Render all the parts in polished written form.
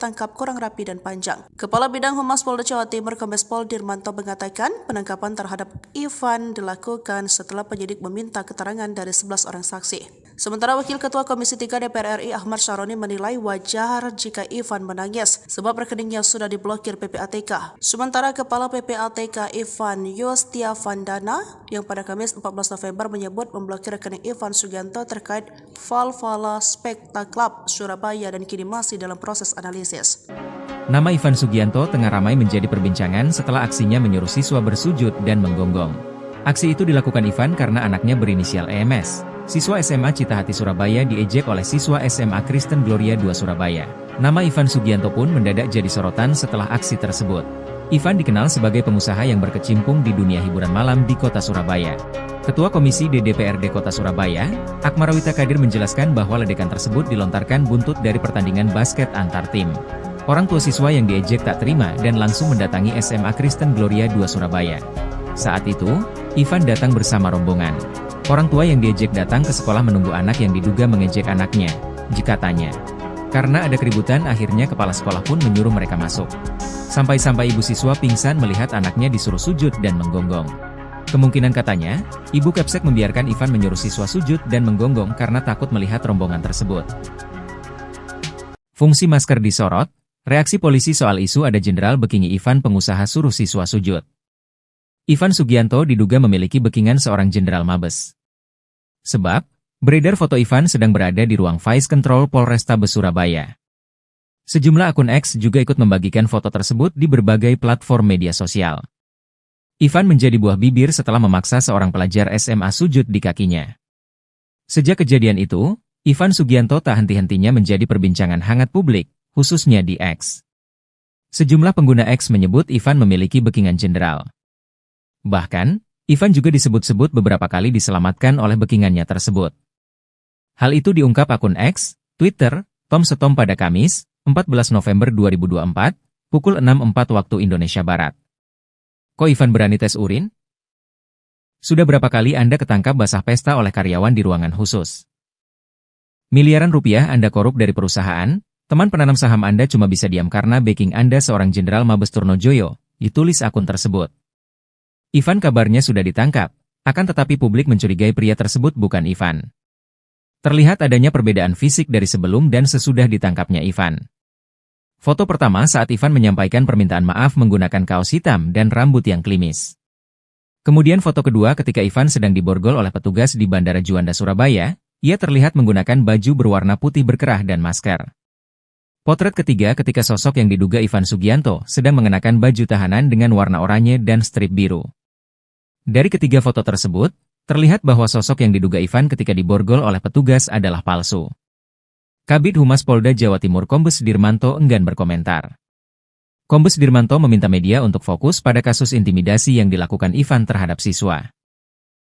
tangkap kurang rapi dan panjang. Kepala Bidang Humas Polda Jawa Timur Kombes Pol Dirmanto mengatakan penangkapan terhadap Ivan dilakukan setelah penyidik meminta keterangan dari 11 orang saksi. Sementara Wakil Ketua Komisi 3 DPR RI Ahmad Syaroni menilai wajar jika Ivan menangis sebab rekeningnya sudah diblokir PPATK. Sementara Kepala PPATK Ivan Yustiavandana yang pada Kamis 14 November menyebut memblokir rekening Ivan Sugianto terkait Valhalla Spectacle Club Surabaya dan kini masih dalam proses analisis. Nama Ivan Sugianto tengah ramai menjadi perbincangan setelah aksinya menyuruh siswa bersujud dan menggonggong. Aksi itu dilakukan Ivan karena anaknya berinisial EMS. Siswa SMA Citahati Surabaya diejek oleh siswa SMA Kristen Gloria II Surabaya. Nama Ivan Sugianto pun mendadak jadi sorotan setelah aksi tersebut. Ivan dikenal sebagai pengusaha yang berkecimpung di dunia hiburan malam di kota Surabaya. Ketua Komisi DPRD Kota Surabaya, Akmarawita Kadir menjelaskan bahwa ledakan tersebut dilontarkan buntut dari pertandingan basket antar tim. Orang tua siswa yang diejek tak terima dan langsung mendatangi SMA Kristen Gloria II Surabaya. Saat itu, Ivan datang bersama rombongan. Orang tua yang diejek datang ke sekolah menunggu anak yang diduga mengejek anaknya, katanya. Karena ada keributan akhirnya kepala sekolah pun menyuruh mereka masuk. Sampai-sampai ibu siswa pingsan melihat anaknya disuruh sujud dan menggonggong. Kemungkinan katanya, ibu Kepsek membiarkan Ivan menyuruh siswa sujud dan menggonggong karena takut melihat rombongan tersebut. Fungsi masker disorot, reaksi polisi soal isu ada Jenderal Bekingi Ivan pengusaha suruh siswa sujud. Ivan Sugianto diduga memiliki bekingan seorang Jenderal Mabes. Sebab, beredar foto Ivan sedang berada di ruang Vice Control Polrestabes Surabaya. Sejumlah akun X juga ikut membagikan foto tersebut di berbagai platform media sosial. Ivan menjadi buah bibir setelah memaksa seorang pelajar SMA sujud di kakinya. Sejak kejadian itu, Ivan Sugianto tak henti-hentinya menjadi perbincangan hangat publik, khususnya di X. Sejumlah pengguna X menyebut Ivan memiliki bekingan jenderal. Bahkan, Ivan juga disebut-sebut beberapa kali diselamatkan oleh bekingannya tersebut. Hal itu diungkap akun X, Twitter, Tom Setom pada Kamis, 14 November 2024, pukul 6.04 waktu Indonesia Barat. Kok Ivan berani tes urin? Sudah berapa kali Anda ketangkap basah pesta oleh karyawan di ruangan khusus? Miliaran rupiah Anda korup dari perusahaan, teman penanam saham Anda cuma bisa diam karena backing Anda seorang Jenderal Mabes Turnojoyo, ditulis akun tersebut. Ivan kabarnya sudah ditangkap, akan tetapi publik mencurigai pria tersebut bukan Ivan. Terlihat adanya perbedaan fisik dari sebelum dan sesudah ditangkapnya Ivan. Foto pertama saat Ivan menyampaikan permintaan maaf menggunakan kaos hitam dan rambut yang klimis. Kemudian foto kedua ketika Ivan sedang diborgol oleh petugas di Bandara Juanda Surabaya, ia terlihat menggunakan baju berwarna putih berkerah dan masker. Potret ketiga ketika sosok yang diduga Ivan Sugianto sedang mengenakan baju tahanan dengan warna oranye dan strip biru. Dari ketiga foto tersebut, terlihat bahwa sosok yang diduga Ivan ketika diborgol oleh petugas adalah palsu. Kabid Humas Polda Jawa Timur Kombes Dirmanto enggan berkomentar. Kombes Dirmanto meminta media untuk fokus pada kasus intimidasi yang dilakukan Ivan terhadap siswa.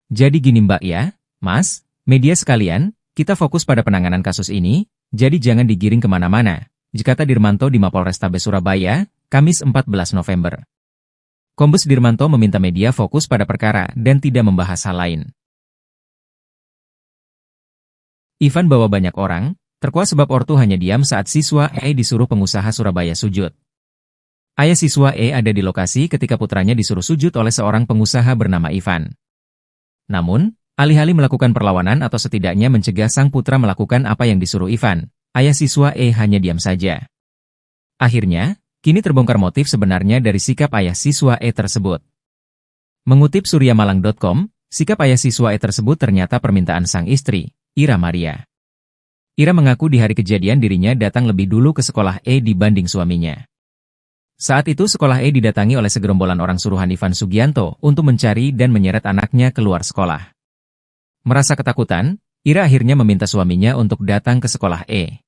Jadi gini Mbak ya, Mas, media sekalian, kita fokus pada penanganan kasus ini, jadi jangan digiring kemana-mana, kata Dirmanto di Mapolrestabes Surabaya, Kamis 14 November. Kombes Dirmanto meminta media fokus pada perkara dan tidak membahas hal lain. Ivan bawa banyak orang, terkuak sebab ortu hanya diam saat siswa E disuruh pengusaha Surabaya sujud. Ayah siswa E ada di lokasi ketika putranya disuruh sujud oleh seorang pengusaha bernama Ivan. Namun, alih-alih melakukan perlawanan atau setidaknya mencegah sang putra melakukan apa yang disuruh Ivan, ayah siswa E hanya diam saja. Akhirnya, kini terbongkar motif sebenarnya dari sikap ayah siswa E tersebut. Mengutip suryamalang.com, sikap ayah siswa E tersebut ternyata permintaan sang istri, Ira Maria. Ira mengaku di hari kejadian dirinya datang lebih dulu ke sekolah E dibanding suaminya. Saat itu sekolah E didatangi oleh segerombolan orang suruhan Ivan Sugianto untuk mencari dan menyeret anaknya keluar sekolah. Merasa ketakutan, Ira akhirnya meminta suaminya untuk datang ke sekolah E.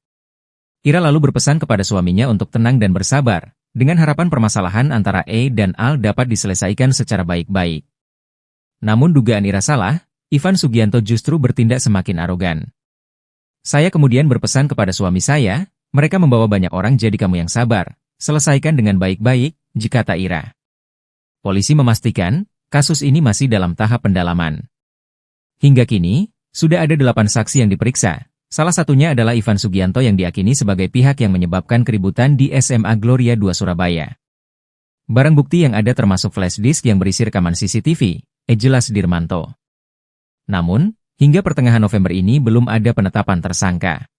Ira lalu berpesan kepada suaminya untuk tenang dan bersabar, dengan harapan permasalahan antara E dan Al dapat diselesaikan secara baik-baik. Namun dugaan Ira salah, Ivan Sugianto justru bertindak semakin arogan. Saya kemudian berpesan kepada suami saya, mereka membawa banyak orang jadi kamu yang sabar, selesaikan dengan baik-baik, kata Ira. Polisi memastikan, kasus ini masih dalam tahap pendalaman. Hingga kini, sudah ada 8 saksi yang diperiksa, Salah satunya adalah Ivan Sugianto yang diakini sebagai pihak yang menyebabkan keributan di SMA Gloria 2 Surabaya. Barang bukti yang ada termasuk flash disk yang berisi rekaman CCTV, jelas Dirmanto. Namun, hingga pertengahan November ini belum ada penetapan tersangka.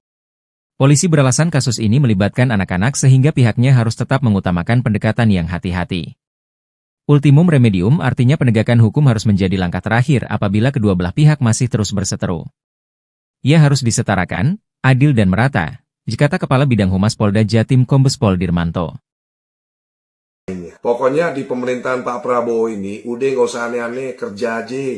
Polisi beralasan kasus ini melibatkan anak-anak sehingga pihaknya harus tetap mengutamakan pendekatan yang hati-hati. Ultimum remedium artinya penegakan hukum harus menjadi langkah terakhir apabila kedua belah pihak masih terus berseteru. Ia harus disetarakan, adil dan merata, kata Kepala Bidang Humas Polda Jatim Kombes Pol Dirmanto. Pokoknya di pemerintahan Pak Prabowo ini udah nggak usah aneh-aneh, kerja aja.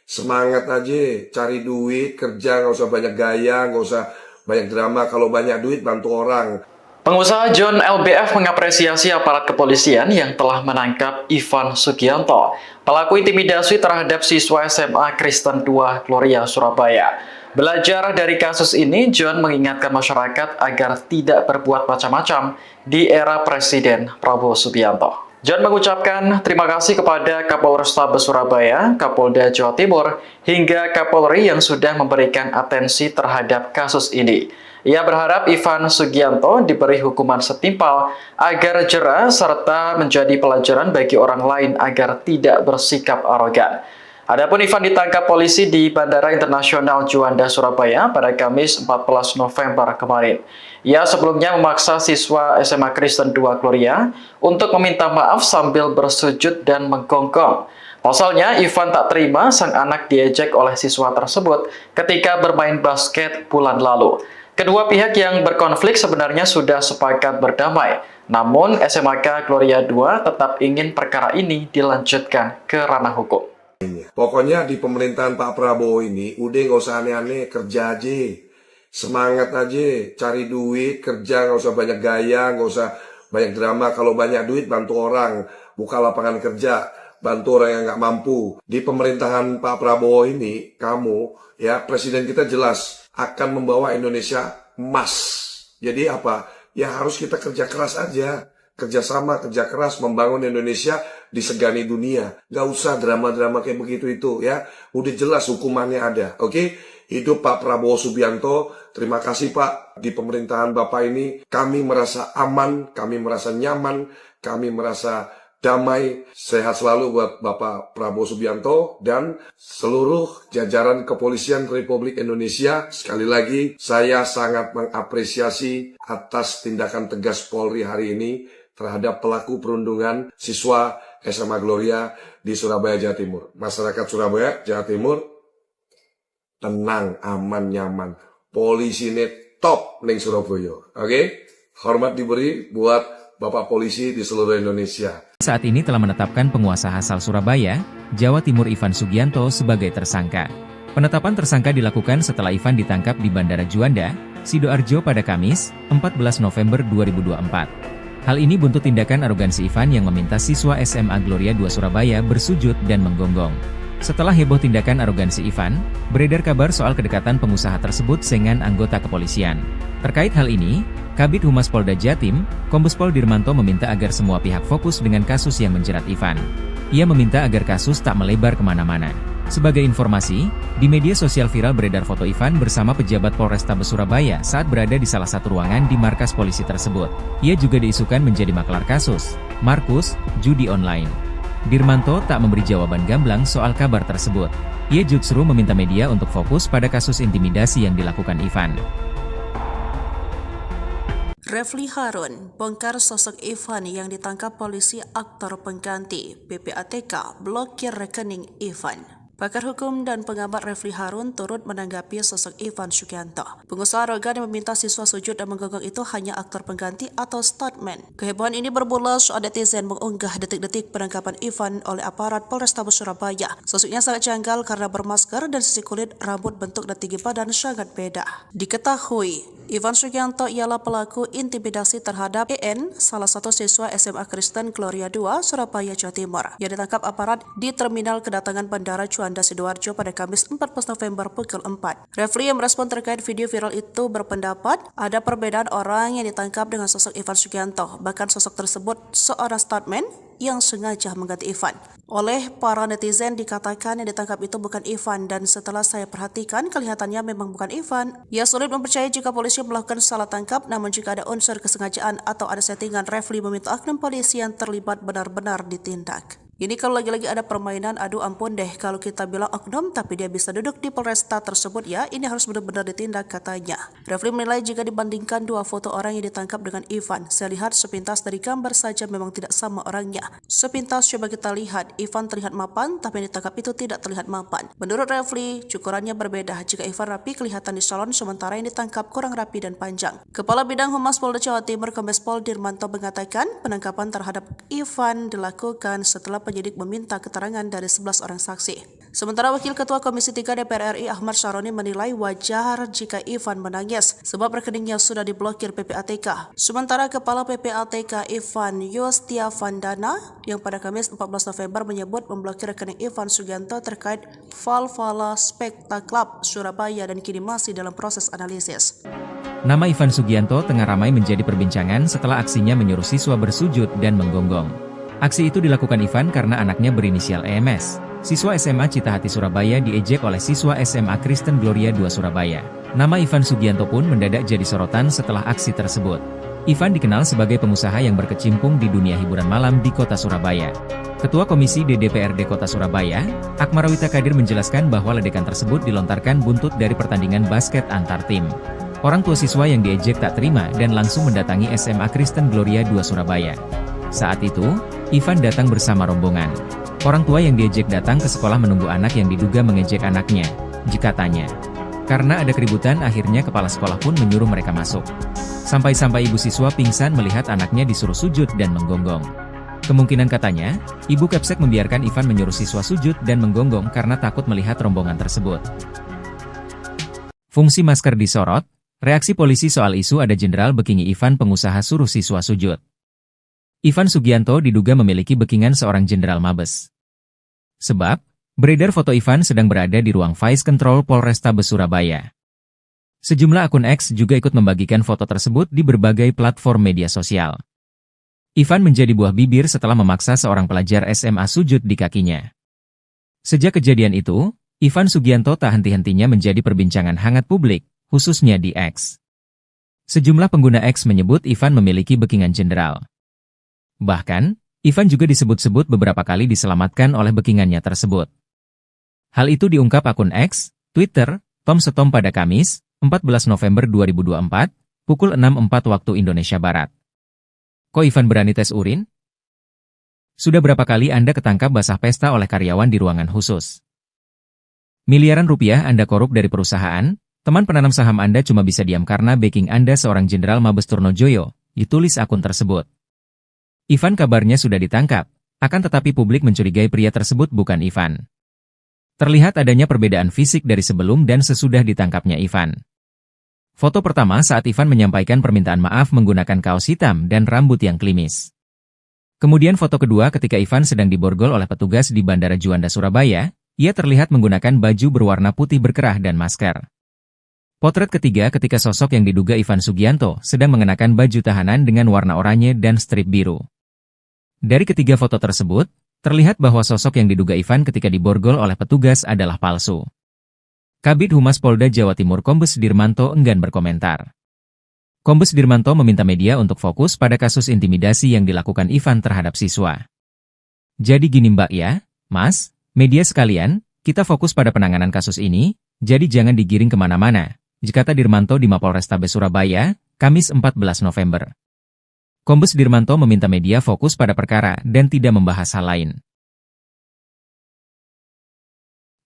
Semangat aja, cari duit, kerja, nggak usah banyak gaya, nggak usah banyak drama. Kalau banyak duit, bantu orang. Pengusaha John LBF mengapresiasi aparat kepolisian yang telah menangkap Ivan Sugianto, pelaku intimidasi terhadap siswa SMA Kristen 2 Gloria, Surabaya. Belajar dari kasus ini, John mengingatkan masyarakat agar tidak berbuat macam-macam di era Presiden Prabowo Subianto. John mengucapkan terima kasih kepada Kapolrestabes Surabaya, Kapolda Jawa Timur, hingga Kapolri yang sudah memberikan atensi terhadap kasus ini. Ia berharap Ivan Sugianto diberi hukuman setimpal agar jera serta menjadi pelajaran bagi orang lain agar tidak bersikap arogan. Adapun Ivan ditangkap polisi di Bandara Internasional Juanda, Surabaya pada Kamis 14 November kemarin. Ia sebelumnya memaksa siswa SMA Kristen 2 Gloria untuk meminta maaf sambil bersujud dan menggonggong. Pasalnya, Ivan tak terima sang anak diejek oleh siswa tersebut ketika bermain basket bulan lalu. Kedua pihak yang berkonflik sebenarnya sudah sepakat berdamai, namun SMAK Gloria 2 tetap ingin perkara ini dilanjutkan ke ranah hukum. Pokoknya di pemerintahan Pak Prabowo ini udah nggak usah aneh-aneh, kerja aja. Semangat aja, cari duit, kerja, nggak usah banyak gaya, nggak usah banyak drama. Kalau banyak duit, bantu orang, buka lapangan kerja, bantu orang yang nggak mampu. Di pemerintahan Pak Prabowo ini, kamu, ya presiden kita jelas akan membawa Indonesia emas. Jadi apa? Ya harus kita kerja keras aja. Kerjasama, kerja keras, membangun Indonesia disegani dunia. Gak usah drama-drama kayak begitu itu ya. Udah jelas hukumannya ada. Oke? Hidup Pak Prabowo Subianto. Terima kasih Pak. Di pemerintahan Bapak ini kami merasa aman, kami merasa nyaman, kami merasa damai, sehat selalu buat Bapak Prabowo Subianto dan seluruh jajaran kepolisian Republik Indonesia. Sekali lagi, saya sangat mengapresiasi atas tindakan tegas Polri hari ini terhadap pelaku perundungan siswa SMA Gloria di Surabaya, Jawa Timur. Masyarakat Surabaya, Jawa Timur, tenang, aman, nyaman. Polisi ini top ning Surabaya. Oke? Hormat diberi buat Bapak Polisi di seluruh Indonesia. Saat ini telah menetapkan penguasa asal Surabaya, Jawa Timur Ivan Sugianto sebagai tersangka. Penetapan tersangka dilakukan setelah Ivan ditangkap di Bandara Juanda, Sidoarjo pada Kamis, 14 November 2024. Hal ini buntut tindakan arogansi Ivan yang meminta siswa SMA Gloria 2 Surabaya bersujud dan menggonggong. Setelah heboh tindakan arogansi Ivan, beredar kabar soal kedekatan pengusaha tersebut dengan anggota kepolisian. Terkait hal ini, Kabid Humas Polda Jatim, Kombes Pol Dirmanto meminta agar semua pihak fokus dengan kasus yang menjerat Ivan. Ia meminta agar kasus tak melebar kemana-mana. Sebagai informasi, di media sosial viral beredar foto Ivan bersama pejabat Polrestabes Surabaya saat berada di salah satu ruangan di markas polisi tersebut. Ia juga diisukan menjadi maklar kasus, Markus, judi online. Dirmanto tak memberi jawaban gamblang soal kabar tersebut. Ia justru meminta media untuk fokus pada kasus intimidasi yang dilakukan Ivan. Refli Harun bongkar sosok Ivan yang ditangkap polisi aktor pengganti. PPATK blokir rekening Ivan. Pakar hukum dan pengamat Refli Harun turut menanggapi sosok Ivan Sugianto. Pengusaha arogan yang meminta siswa sujud dan menggonggong itu hanya aktor pengganti atau stuntman. Kehebohan ini bermula saat netizen mengunggah detik-detik penangkapan Ivan oleh aparat Polrestabes Surabaya. Sosoknya sangat janggal karena bermasker dan sisi kulit, rambut, bentuk dan tinggi badan sangat beda. Diketahui, Ivan Sugianto ialah pelaku intimidasi terhadap EN, salah satu siswa SMA Kristen Gloria 2, Surabaya, Jawa Timur, yang ditangkap aparat di terminal kedatangan Bandara Juanda Sidoarjo pada Kamis 14 November pukul 4. Refli yang merespon terkait video viral itu berpendapat ada perbedaan orang yang ditangkap dengan sosok Ivan Sugianto. Bahkan sosok tersebut seorang stuntman yang sengaja mengganti Ivan. Oleh para netizen dikatakan yang ditangkap itu bukan Ivan, dan setelah saya perhatikan kelihatannya memang bukan Ivan. Ya, sulit mempercayai jika polisi melakukan salah tangkap, namun jika ada unsur kesengajaan atau ada settingan, Refli meminta oknum polisi yang terlibat benar-benar ditindak. Ini kalau lagi-lagi ada permainan, aduh ampun deh kalau kita bilang oknum tapi dia bisa duduk di Polresta tersebut ya, ini harus benar-benar ditindak katanya. Refli menilai jika dibandingkan dua foto orang yang ditangkap dengan Ivan, saya lihat sepintas dari gambar saja memang tidak sama orangnya. Sepintas coba kita lihat, Ivan terlihat mapan tapi yang ditangkap itu tidak terlihat mapan. Menurut Refli, cukurannya berbeda. Jika Ivan rapi kelihatan di salon, sementara yang ditangkap kurang rapi dan panjang. Kepala Bidang Humas Polda Jawa Timur Kombes Pol Dirmanto mengatakan penangkapan terhadap Ivan dilakukan setelah penyidik meminta keterangan dari 11 orang saksi. Sementara Wakil Ketua Komisi 3 DPR RI Ahmad Syaroni menilai wajar jika Ivan menangis sebab rekeningnya sudah diblokir PPATK. Sementara Kepala PPATK Ivan Yustiavandana yang pada Kamis 14 November menyebut memblokir rekening Ivan Sugianto terkait Valhalla Spectacle Club Surabaya dan kini masih dalam proses analisis. Nama Ivan Sugianto tengah ramai menjadi perbincangan setelah aksinya menyuruh siswa bersujud dan menggonggong. Aksi itu dilakukan Ivan karena anaknya berinisial EMS. Siswa SMA Citahati Surabaya diejek oleh siswa SMA Kristen Gloria II Surabaya. Nama Ivan Sugianto pun mendadak jadi sorotan setelah aksi tersebut. Ivan dikenal sebagai pengusaha yang berkecimpung di dunia hiburan malam di kota Surabaya. Ketua Komisi DPRD Kota Surabaya, Akmarawita Kadir menjelaskan bahwa ledakan tersebut dilontarkan buntut dari pertandingan basket antar tim. Orang tua siswa yang diejek tak terima dan langsung mendatangi SMA Kristen Gloria II Surabaya. Saat itu, Ivan datang bersama rombongan. Orang tua yang diejek datang ke sekolah menunggu anak yang diduga mengejek anaknya, jikatanya. Karena ada keributan, akhirnya kepala sekolah pun menyuruh mereka masuk. Sampai-sampai ibu siswa pingsan melihat anaknya disuruh sujud dan menggonggong. Kemungkinan katanya, ibu Kepsek membiarkan Ivan menyuruh siswa sujud dan menggonggong karena takut melihat rombongan tersebut. Fungsi masker disorot, reaksi polisi soal isu ada jenderal bekingi Ivan pengusaha suruh siswa sujud. Ivan Sugianto diduga memiliki bekingan seorang jenderal Mabes. Sebab, beredar foto Ivan sedang berada di ruang Vice Control Polrestabes Surabaya. Sejumlah akun X juga ikut membagikan foto tersebut di berbagai platform media sosial. Ivan menjadi buah bibir setelah memaksa seorang pelajar SMA sujud di kakinya. Sejak kejadian itu, Ivan Sugianto tak henti-hentinya menjadi perbincangan hangat publik, khususnya di X. Sejumlah pengguna X menyebut Ivan memiliki bekingan jenderal. Bahkan, Ivan juga disebut-sebut beberapa kali diselamatkan oleh bekingannya tersebut. Hal itu diungkap akun X, Twitter, Tom Setom pada Kamis, 14 November 2024, pukul 6.04 waktu Indonesia Barat. Kok Ivan berani tes urin? Sudah berapa kali Anda ketangkap basah pesta oleh karyawan di ruangan khusus? Miliaran rupiah Anda korup dari perusahaan, teman penanam saham Anda cuma bisa diam karena backing Anda seorang Jenderal Mabes Turnojoyo, ditulis akun tersebut. Ivan kabarnya sudah ditangkap, akan tetapi publik mencurigai pria tersebut bukan Ivan. Terlihat adanya perbedaan fisik dari sebelum dan sesudah ditangkapnya Ivan. Foto pertama saat Ivan menyampaikan permintaan maaf menggunakan kaos hitam dan rambut yang klimis. Kemudian foto kedua ketika Ivan sedang diborgol oleh petugas di Bandara Juanda Surabaya, ia terlihat menggunakan baju berwarna putih berkerah dan masker. Potret ketiga ketika sosok yang diduga Ivan Sugianto sedang mengenakan baju tahanan dengan warna oranye dan strip biru. Dari ketiga foto tersebut, terlihat bahwa sosok yang diduga Ivan ketika diborgol oleh petugas adalah palsu. Kabid Humas Polda Jawa Timur Kombes Dirmanto enggan berkomentar. Kombes Dirmanto meminta media untuk fokus pada kasus intimidasi yang dilakukan Ivan terhadap siswa. Jadi gini Mbak ya, Mas, media sekalian, kita fokus pada penanganan kasus ini, jadi jangan digiring kemana-mana, kata Dirmanto di Mapolrestabes Surabaya, Kamis 14 November. Kombes Dirmanto meminta media fokus pada perkara dan tidak membahas hal lain.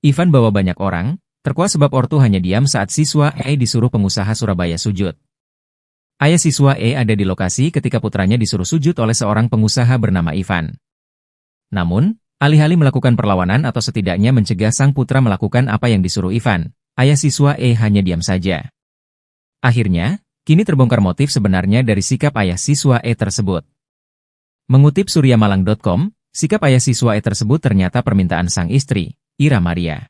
Ivan bawa banyak orang, terkuak sebab ortu hanya diam saat siswa E disuruh pengusaha Surabaya sujud. Ayah siswa E ada di lokasi ketika putranya disuruh sujud oleh seorang pengusaha bernama Ivan. Namun, alih-alih melakukan perlawanan atau setidaknya mencegah sang putra melakukan apa yang disuruh Ivan, ayah siswa E hanya diam saja. Akhirnya, kini terbongkar motif sebenarnya dari sikap ayah siswa E tersebut. Mengutip suryamalang.com, sikap ayah siswa E tersebut ternyata permintaan sang istri, Ira Maria.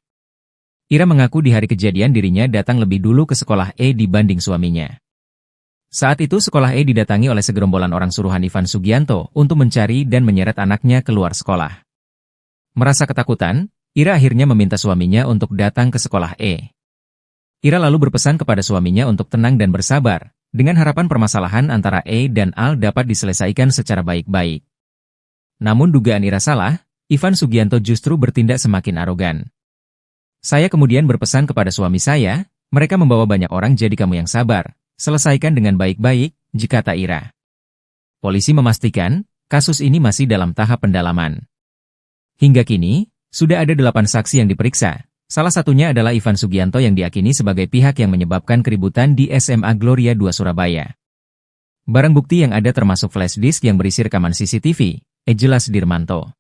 Ira mengaku di hari kejadian dirinya datang lebih dulu ke sekolah E dibanding suaminya. Saat itu sekolah E didatangi oleh segerombolan orang suruhan Ivan Sugianto untuk mencari dan menyeret anaknya keluar sekolah. Merasa ketakutan, Ira akhirnya meminta suaminya untuk datang ke sekolah E. Ira lalu berpesan kepada suaminya untuk tenang dan bersabar, dengan harapan permasalahan antara E dan Al dapat diselesaikan secara baik-baik. Namun dugaan Ira salah, Ivan Sugianto justru bertindak semakin arogan. Saya kemudian berpesan kepada suami saya, mereka membawa banyak orang jadi kamu yang sabar, selesaikan dengan baik-baik, kata Ira. Polisi memastikan, kasus ini masih dalam tahap pendalaman. Hingga kini, sudah ada 8 saksi yang diperiksa. Salah satunya adalah Ivan Sugianto yang diakini sebagai pihak yang menyebabkan keributan di SMA Gloria 2 Surabaya. Barang bukti yang ada termasuk flash disk yang berisi rekaman CCTV, jelas Dirmanto.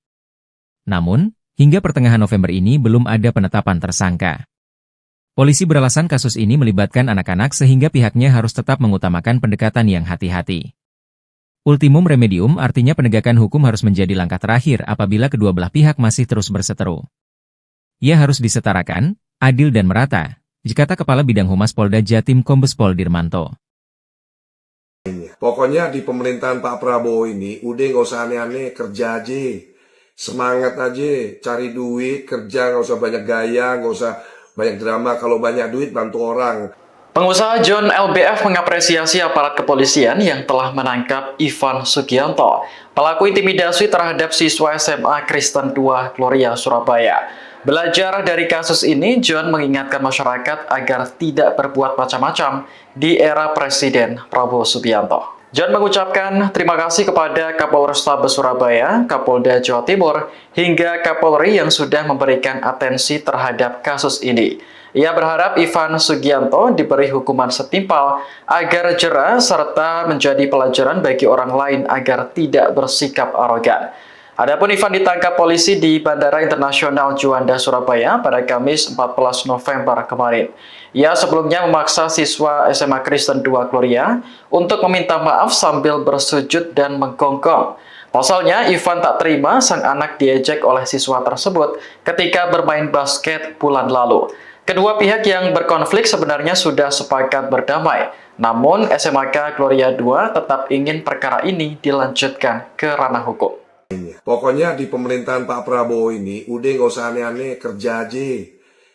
Namun, hingga pertengahan November ini belum ada penetapan tersangka. Polisi beralasan kasus ini melibatkan anak-anak sehingga pihaknya harus tetap mengutamakan pendekatan yang hati-hati. Ultimum remedium artinya penegakan hukum harus menjadi langkah terakhir apabila kedua belah pihak masih terus berseteru. Ia harus disetarakan, adil dan merata, kata Kepala Bidang Humas Polda Jatim Kombes Pol Dirmanto. Pokoknya di pemerintahan Pak Prabowo ini udah nggak usah aneh-aneh, kerja aja. Semangat aja, cari duit, kerja, nggak usah banyak gaya, nggak usah banyak drama. Kalau banyak duit bantu orang. Pengusaha John LBF mengapresiasi aparat kepolisian yang telah menangkap Ivan Sugianto, pelaku intimidasi terhadap siswa SMA Kristen 2 Gloria Surabaya. Belajar dari kasus ini, John mengingatkan masyarakat agar tidak berbuat macam-macam di era Presiden Prabowo Subianto. John mengucapkan terima kasih kepada Kapolrestabes Surabaya, Kapolda Jawa Timur, hingga Kapolri yang sudah memberikan atensi terhadap kasus ini. Ia berharap Ivan Sugianto diberi hukuman setimpal agar jera serta menjadi pelajaran bagi orang lain agar tidak bersikap arogan. Adapun Ivan ditangkap polisi di Bandara Internasional Juanda, Surabaya pada Kamis 14 November kemarin. Ia sebelumnya memaksa siswa SMA Kristen 2 Gloria untuk meminta maaf sambil bersujud dan menggonggong. Pasalnya, Ivan tak terima sang anak diejek oleh siswa tersebut ketika bermain basket bulan lalu. Kedua pihak yang berkonflik sebenarnya sudah sepakat berdamai, namun SMAK Gloria 2 tetap ingin perkara ini dilanjutkan ke ranah hukum. Pokoknya di pemerintahan Pak Prabowo ini udah nggak usah aneh-aneh, kerja aja.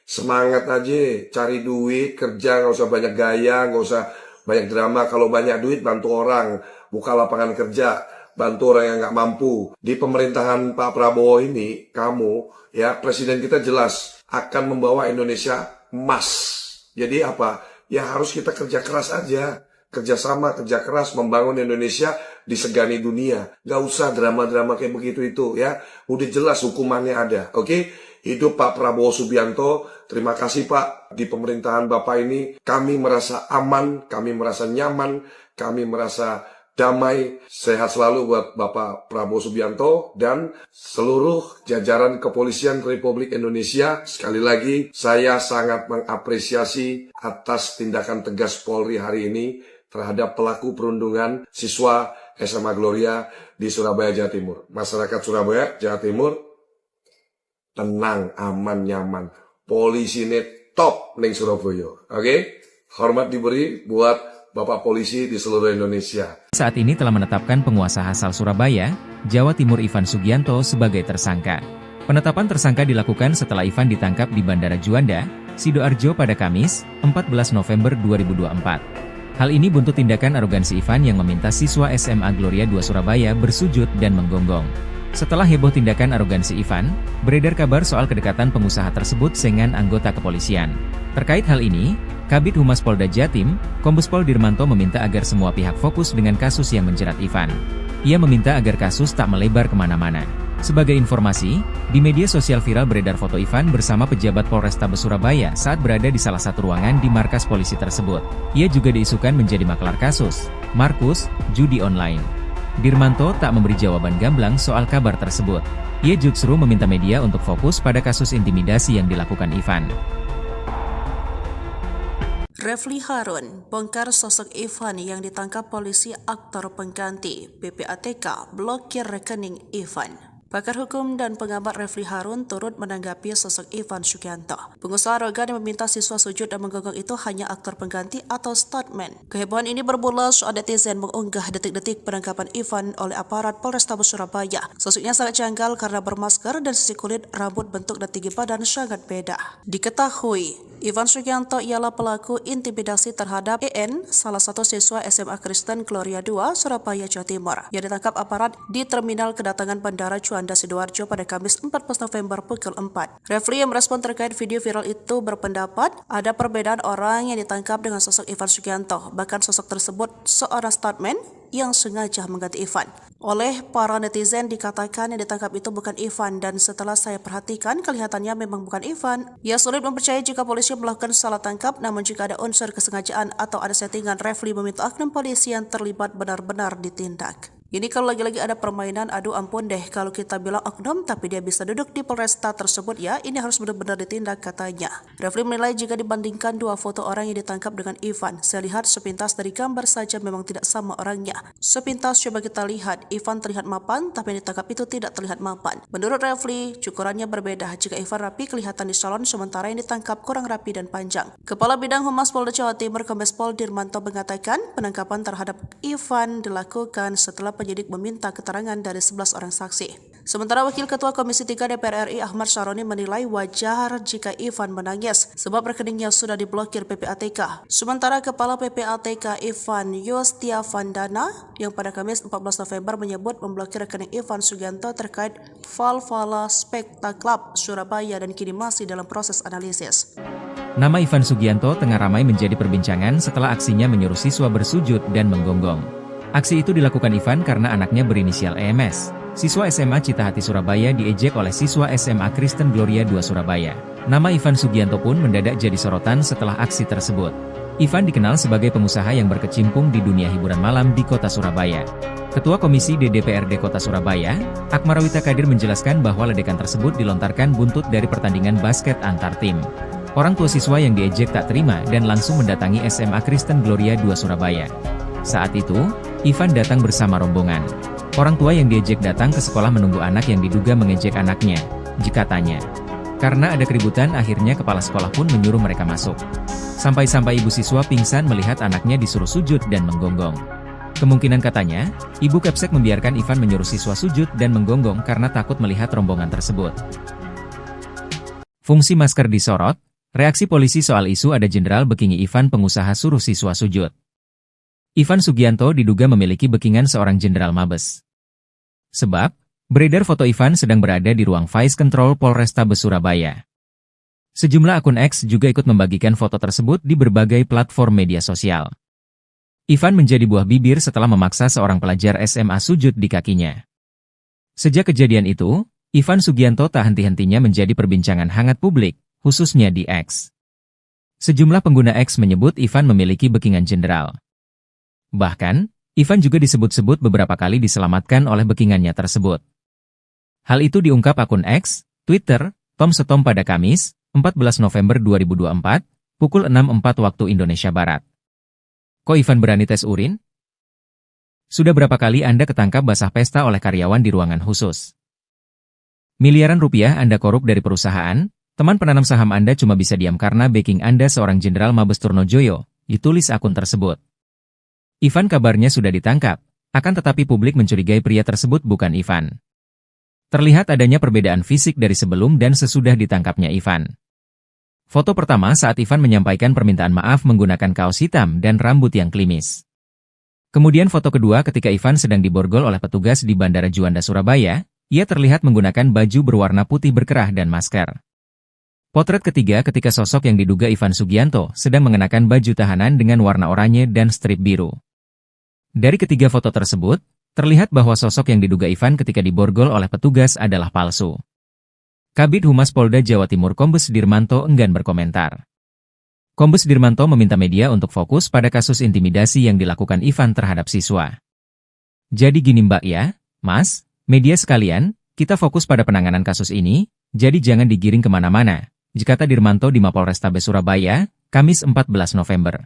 Semangat aja, cari duit, kerja, nggak usah banyak gaya, nggak usah banyak drama. Kalau banyak duit bantu orang, buka lapangan kerja, bantu orang yang nggak mampu. Di pemerintahan Pak Prabowo ini, kamu, ya presiden kita jelas akan membawa Indonesia emas. Jadi apa? Ya harus kita kerja keras aja. Kerjasama, kerja keras, membangun Indonesia disegani dunia. Gak usah drama-drama kayak begitu itu ya. Udah jelas hukumannya ada. Oke? Hidup Pak Prabowo Subianto. Terima kasih Pak. Di pemerintahan Bapak ini kami merasa aman, kami merasa nyaman, kami merasa damai, sehat selalu buat Bapak Prabowo Subianto dan seluruh jajaran kepolisian Republik Indonesia. Sekali lagi, saya sangat mengapresiasi atas tindakan tegas Polri hari ini terhadap pelaku perundungan siswa SMA Gloria di Surabaya, Jawa Timur. Masyarakat Surabaya, Jawa Timur, tenang, aman, nyaman. Polisi ini top ning Surabaya. Oke? Hormat diberi buat Bapak Polisi di seluruh Indonesia. Saat ini telah menetapkan penguasa asal Surabaya, Jawa Timur Ivan Sugianto sebagai tersangka. Penetapan tersangka dilakukan setelah Ivan ditangkap di Bandara Juanda, Sidoarjo pada Kamis, 14 November 2024. Hal ini buntut tindakan arogansi Ivan yang meminta siswa SMA Gloria 2 Surabaya bersujud dan menggonggong. Setelah heboh tindakan arogansi Ivan, beredar kabar soal kedekatan pengusaha tersebut dengan anggota kepolisian. Terkait hal ini, Kabid Humas Polda Jatim, Kombes Pol Dirmanto meminta agar semua pihak fokus dengan kasus yang menjerat Ivan. Ia meminta agar kasus tak melebar kemana-mana. Sebagai informasi, di media sosial viral beredar foto Ivan bersama pejabat Polrestabes Surabaya saat berada di salah satu ruangan di markas polisi tersebut. Ia juga diisukan menjadi maklar kasus, Markus, judi online. Dirmanto tak memberi jawaban gamblang soal kabar tersebut. Ia justru meminta media untuk fokus pada kasus intimidasi yang dilakukan Ivan. Refli Harun bongkar sosok Ivan yang ditangkap polisi aktor pengganti. PPATK blokir rekening Ivan. Pakar hukum dan pengamat Refli Harun turut menanggapi sosok Ivan Sugianto. Pengusaha arogan yang meminta siswa sujud dan menggonggong itu hanya aktor pengganti atau stuntman. Kehebohan ini bermula saat netizen mengunggah detik-detik penangkapan Ivan oleh aparat Polrestabes Surabaya. Sosoknya sangat janggal karena bermasker dan sisi kulit, rambut, bentuk dan tinggi badan sangat beda. Diketahui, Ivan Sugianto ialah pelaku intimidasi terhadap EN, salah satu siswa SMA Kristen Gloria II, Surabaya, Jawa Timur, yang ditangkap aparat di Terminal Kedatangan Bandara Juanda Sidoarjo pada Kamis 14 November pukul 4. Refli yang merespon terkait video viral itu berpendapat ada perbedaan orang yang ditangkap dengan sosok Ivan Sugianto, bahkan sosok tersebut seorang stuntman yang sengaja mengganti Ivan. Oleh para netizen dikatakan yang ditangkap itu bukan Ivan, dan setelah saya perhatikan kelihatannya memang bukan Ivan. Ia sulit mempercayai jika polisi melakukan salah tangkap, namun jika ada unsur kesengajaan atau ada settingan, Refli meminta oknum polisi yang terlibat benar-benar ditindak. Ini kalau lagi-lagi ada permainan, aduh ampun deh kalau kita bilang oknum tapi dia bisa duduk di Polresta tersebut ya, ini harus benar-benar ditindak katanya. Refli menilai jika dibandingkan dua foto orang yang ditangkap dengan Ivan, saya lihat sepintas dari gambar saja memang tidak sama orangnya. Sepintas coba kita lihat, Ivan terlihat mapan tapi yang ditangkap itu tidak terlihat mapan. Menurut Refli, cukurannya berbeda. Jika Ivan rapi kelihatan di salon, sementara yang ditangkap kurang rapi dan panjang. Kepala Bidang Humas Polda Jawa Timur Kombes Pol Dirmanto mengatakan penangkapan terhadap Ivan dilakukan setelah penyidik meminta keterangan dari 11 orang saksi. Sementara Wakil Ketua Komisi 3 DPR RI Ahmad Syaroni menilai wajar jika Ivan menangis sebab rekeningnya sudah diblokir PPATK. Sementara Kepala PPATK Ivan Yustiavandana yang pada Kamis 14 November menyebut memblokir rekening Ivan Sugianto terkait Valhalla Spectacle Club Surabaya dan kini masih dalam proses analisis. Nama Ivan Sugianto tengah ramai menjadi perbincangan setelah aksinya menyuruh siswa bersujud dan menggonggong. Aksi itu dilakukan Ivan karena anaknya berinisial EMS. Siswa SMA Citahati Surabaya diejek oleh siswa SMA Kristen Gloria II Surabaya. Nama Ivan Sugianto pun mendadak jadi sorotan setelah aksi tersebut. Ivan dikenal sebagai pengusaha yang berkecimpung di dunia hiburan malam di kota Surabaya. Ketua Komisi DPRD Kota Surabaya, Akmarawita Kadir menjelaskan bahwa ledakan tersebut dilontarkan buntut dari pertandingan basket antar tim. Orang tua siswa yang diejek tak terima dan langsung mendatangi SMA Kristen Gloria II Surabaya. Saat itu, Ivan datang bersama rombongan. Orang tua yang diejek datang ke sekolah menunggu anak yang diduga mengejek anaknya, katanya. Karena ada keributan, akhirnya kepala sekolah pun menyuruh mereka masuk. Sampai-sampai ibu siswa pingsan melihat anaknya disuruh sujud dan menggonggong. Kemungkinan katanya, ibu Kepsek membiarkan Ivan menyuruh siswa sujud dan menggonggong karena takut melihat rombongan tersebut. Fungsi masker disorot, reaksi polisi soal isu ada jenderal bekingi Ivan pengusaha suruh siswa sujud. Ivan Sugianto diduga memiliki bekingan seorang jenderal Mabes. Sebab, beredar foto Ivan sedang berada di ruang Vice Control Polrestabes Surabaya. Sejumlah akun X juga ikut membagikan foto tersebut di berbagai platform media sosial. Ivan menjadi buah bibir setelah memaksa seorang pelajar SMA sujud di kakinya. Sejak kejadian itu, Ivan Sugianto tak henti-hentinya menjadi perbincangan hangat publik, khususnya di X. Sejumlah pengguna X menyebut Ivan memiliki bekingan jenderal. Bahkan, Ivan juga disebut-sebut beberapa kali diselamatkan oleh bekingannya tersebut. Hal itu diungkap akun X, Twitter, Tom Setom pada Kamis, 14 November 2024, pukul 6.04 waktu Indonesia Barat. Kok Ivan berani tes urin? Sudah berapa kali Anda ketangkap basah pesta oleh karyawan di ruangan khusus? Miliaran rupiah Anda korup dari perusahaan, teman penanam saham Anda cuma bisa diam karena backing Anda seorang Jenderal Mabes Turnojoyo, ditulis akun tersebut. Ivan kabarnya sudah ditangkap, akan tetapi publik mencurigai pria tersebut bukan Ivan. Terlihat adanya perbedaan fisik dari sebelum dan sesudah ditangkapnya Ivan. Foto pertama saat Ivan menyampaikan permintaan maaf menggunakan kaos hitam dan rambut yang klimis. Kemudian foto kedua ketika Ivan sedang diborgol oleh petugas di Bandara Juanda Surabaya, ia terlihat menggunakan baju berwarna putih berkerah dan masker. Potret ketiga ketika sosok yang diduga Ivan Sugianto sedang mengenakan baju tahanan dengan warna oranye dan strip biru. Dari ketiga foto tersebut, terlihat bahwa sosok yang diduga Ivan ketika diborgol oleh petugas adalah palsu. Kabid Humas Polda Jawa Timur Kombes Dirmanto enggan berkomentar. Kombes Dirmanto meminta media untuk fokus pada kasus intimidasi yang dilakukan Ivan terhadap siswa. Jadi gini Mbak ya, Mas, media sekalian, kita fokus pada penanganan kasus ini, jadi jangan digiring kemana-mana, kata Dirmanto di Mapolrestabes Surabaya, Kamis 14 November.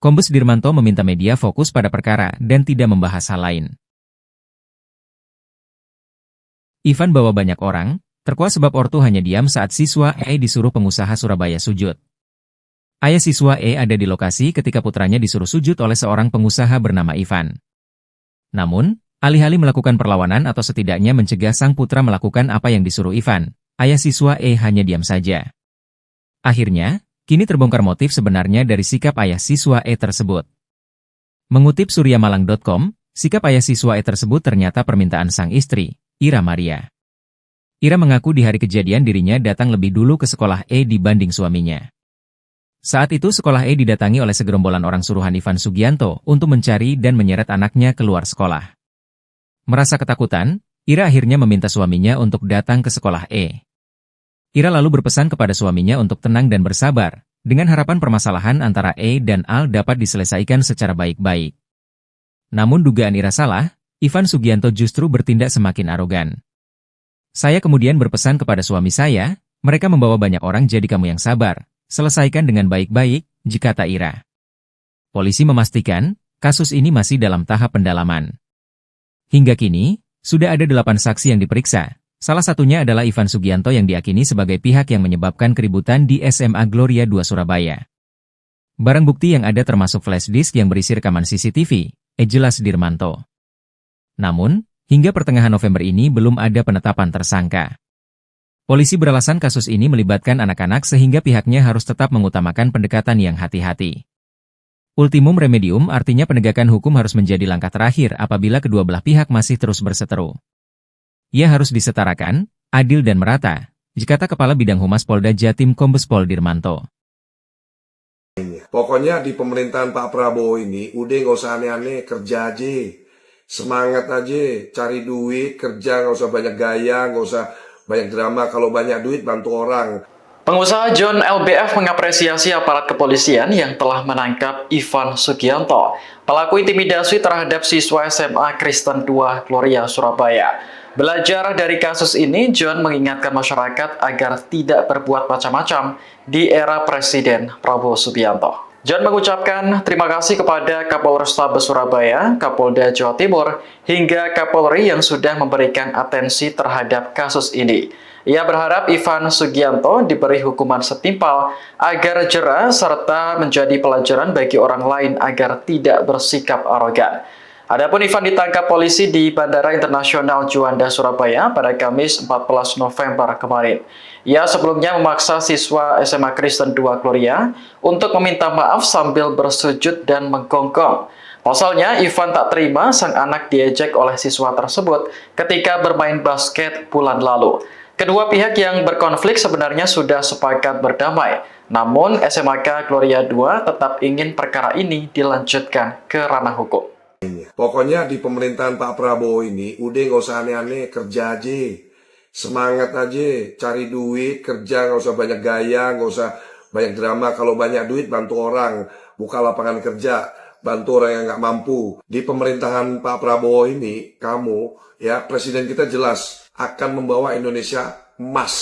Kombes Dirmanto meminta media fokus pada perkara dan tidak membahas hal lain. Ivan bawa banyak orang, terkuak sebab ortu hanya diam saat siswa E disuruh pengusaha Surabaya sujud. Ayah siswa E ada di lokasi ketika putranya disuruh sujud oleh seorang pengusaha bernama Ivan. Namun, alih-alih melakukan perlawanan atau setidaknya mencegah sang putra melakukan apa yang disuruh Ivan, ayah siswa E hanya diam saja. Akhirnya, kini terbongkar motif sebenarnya dari sikap ayah siswa E tersebut. Mengutip suryamalang.com, sikap ayah siswa E tersebut ternyata permintaan sang istri, Ira Maria. Ira mengaku di hari kejadian dirinya datang lebih dulu ke sekolah E dibanding suaminya. Saat itu sekolah E didatangi oleh segerombolan orang suruhan Ivan Sugianto untuk mencari dan menyeret anaknya keluar sekolah. Merasa ketakutan, Ira akhirnya meminta suaminya untuk datang ke sekolah E. Ira lalu berpesan kepada suaminya untuk tenang dan bersabar, dengan harapan permasalahan antara E dan Al dapat diselesaikan secara baik-baik. Namun dugaan Ira salah, Ivan Sugianto justru bertindak semakin arogan. Saya kemudian berpesan kepada suami saya, mereka membawa banyak orang jadi kamu yang sabar, selesaikan dengan baik-baik, kata Ira. Polisi memastikan, kasus ini masih dalam tahap pendalaman. Hingga kini, sudah ada 8 saksi yang diperiksa. Salah satunya adalah Ivan Sugianto yang diakini sebagai pihak yang menyebabkan keributan di SMA Gloria 2 Surabaya. Barang bukti yang ada termasuk flash disk yang berisi rekaman CCTV, jelas Dirmanto. Namun, hingga pertengahan November ini belum ada penetapan tersangka. Polisi beralasan kasus ini melibatkan anak-anak sehingga pihaknya harus tetap mengutamakan pendekatan yang hati-hati. Ultimum remedium artinya penegakan hukum harus menjadi langkah terakhir apabila kedua belah pihak masih terus berseteru. Ia harus disetarakan, adil dan merata, kata Kepala Bidang Humas Polda Jatim Kombes Pol Dirmanto. Pokoknya di pemerintahan Pak Prabowo ini udah nggak usah aneh-aneh, kerja aja. Semangat aja, cari duit, kerja, nggak usah banyak gaya, nggak usah banyak drama. Kalau banyak duit, bantu orang. Pengusaha John LBF mengapresiasi aparat kepolisian yang telah menangkap Ivan Sugianto, pelaku intimidasi terhadap siswa SMA Kristen 2 Gloria Surabaya. Belajar dari kasus ini, John mengingatkan masyarakat agar tidak berbuat macam-macam di era Presiden Prabowo Subianto. John mengucapkan terima kasih kepada Kapolrestabes Surabaya, Kapolda Jawa Timur, hingga Kapolri yang sudah memberikan atensi terhadap kasus ini. Ia berharap Ivan Sugianto diberi hukuman setimpal agar jera serta menjadi pelajaran bagi orang lain agar tidak bersikap arogan. Adapun Ivan ditangkap polisi di Bandara Internasional Juanda, Surabaya pada Kamis 14 November kemarin. Ia sebelumnya memaksa siswa SMA Kristen 2 Gloria untuk meminta maaf sambil bersujud dan menggonggong. Pasalnya, Ivan tak terima sang anak diejek oleh siswa tersebut ketika bermain basket bulan lalu. Kedua pihak yang berkonflik sebenarnya sudah sepakat berdamai, namun SMAK Gloria 2 tetap ingin perkara ini dilanjutkan ke ranah hukum. Pokoknya di pemerintahan Pak Prabowo ini udah nggak usah aneh-aneh, kerja aja. Semangat aja, cari duit, kerja, nggak usah banyak gaya, nggak usah banyak drama. Kalau banyak duit, bantu orang, buka lapangan kerja, bantu orang yang nggak mampu. Di pemerintahan Pak Prabowo ini, kamu, ya presiden kita jelas akan membawa Indonesia emas.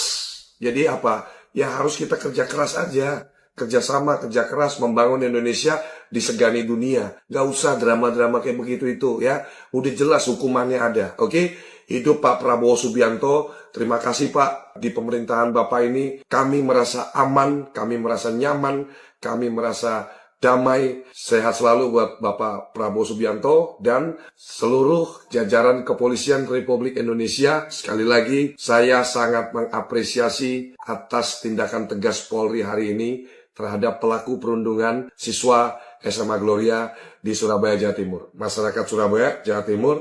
Jadi apa? Ya harus kita kerja keras aja. Kerjasama, kerja keras, membangun Indonesia disegani dunia. Gak usah drama-drama kayak begitu itu ya. Udah jelas hukumannya ada. Oke? Hidup Pak Prabowo Subianto. Terima kasih Pak. Di pemerintahan Bapak ini kami merasa aman, kami merasa nyaman, kami merasa damai. Sehat selalu buat Bapak Prabowo Subianto dan seluruh jajaran kepolisian Republik Indonesia. Sekali lagi, saya sangat mengapresiasi atas tindakan tegas Polri hari ini terhadap pelaku perundungan siswa SMA Gloria di Surabaya, Jawa Timur. Masyarakat Surabaya, Jawa Timur,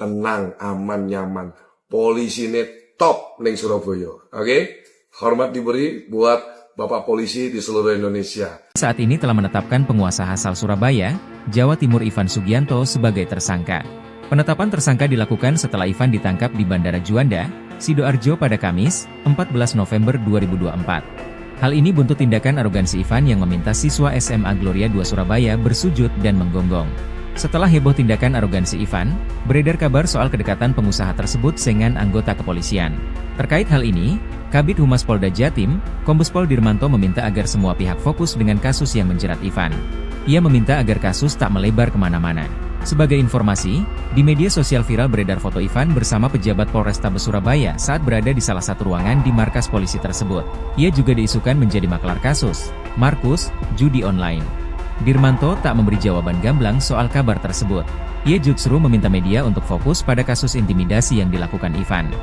tenang, aman, nyaman. Polisi ini top ning Surabaya. Oke? Hormat diberi buat Bapak Polisi di seluruh Indonesia. Saat ini telah menetapkan penguasa asal Surabaya, Jawa Timur Ivan Sugianto sebagai tersangka. Penetapan tersangka dilakukan setelah Ivan ditangkap di Bandara Juanda, Sidoarjo pada Kamis, 14 November 2024. Hal ini buntut tindakan arogansi Ivan yang meminta siswa SMA Gloria 2 Surabaya bersujud dan menggonggong. Setelah heboh tindakan arogansi Ivan, beredar kabar soal kedekatan pengusaha tersebut dengan anggota kepolisian. Terkait hal ini, Kabid Humas Polda Jatim, Kombes Pol Dirmanto meminta agar semua pihak fokus dengan kasus yang menjerat Ivan. Ia meminta agar kasus tak melebar kemana-mana. Sebagai informasi, di media sosial viral beredar foto Ivan bersama pejabat Polrestabes Surabaya saat berada di salah satu ruangan di markas polisi tersebut. Ia juga diisukan menjadi maklar kasus, Markus, judi online. Dirmanto tak memberi jawaban gamblang soal kabar tersebut. Ia justru meminta media untuk fokus pada kasus intimidasi yang dilakukan Ivan.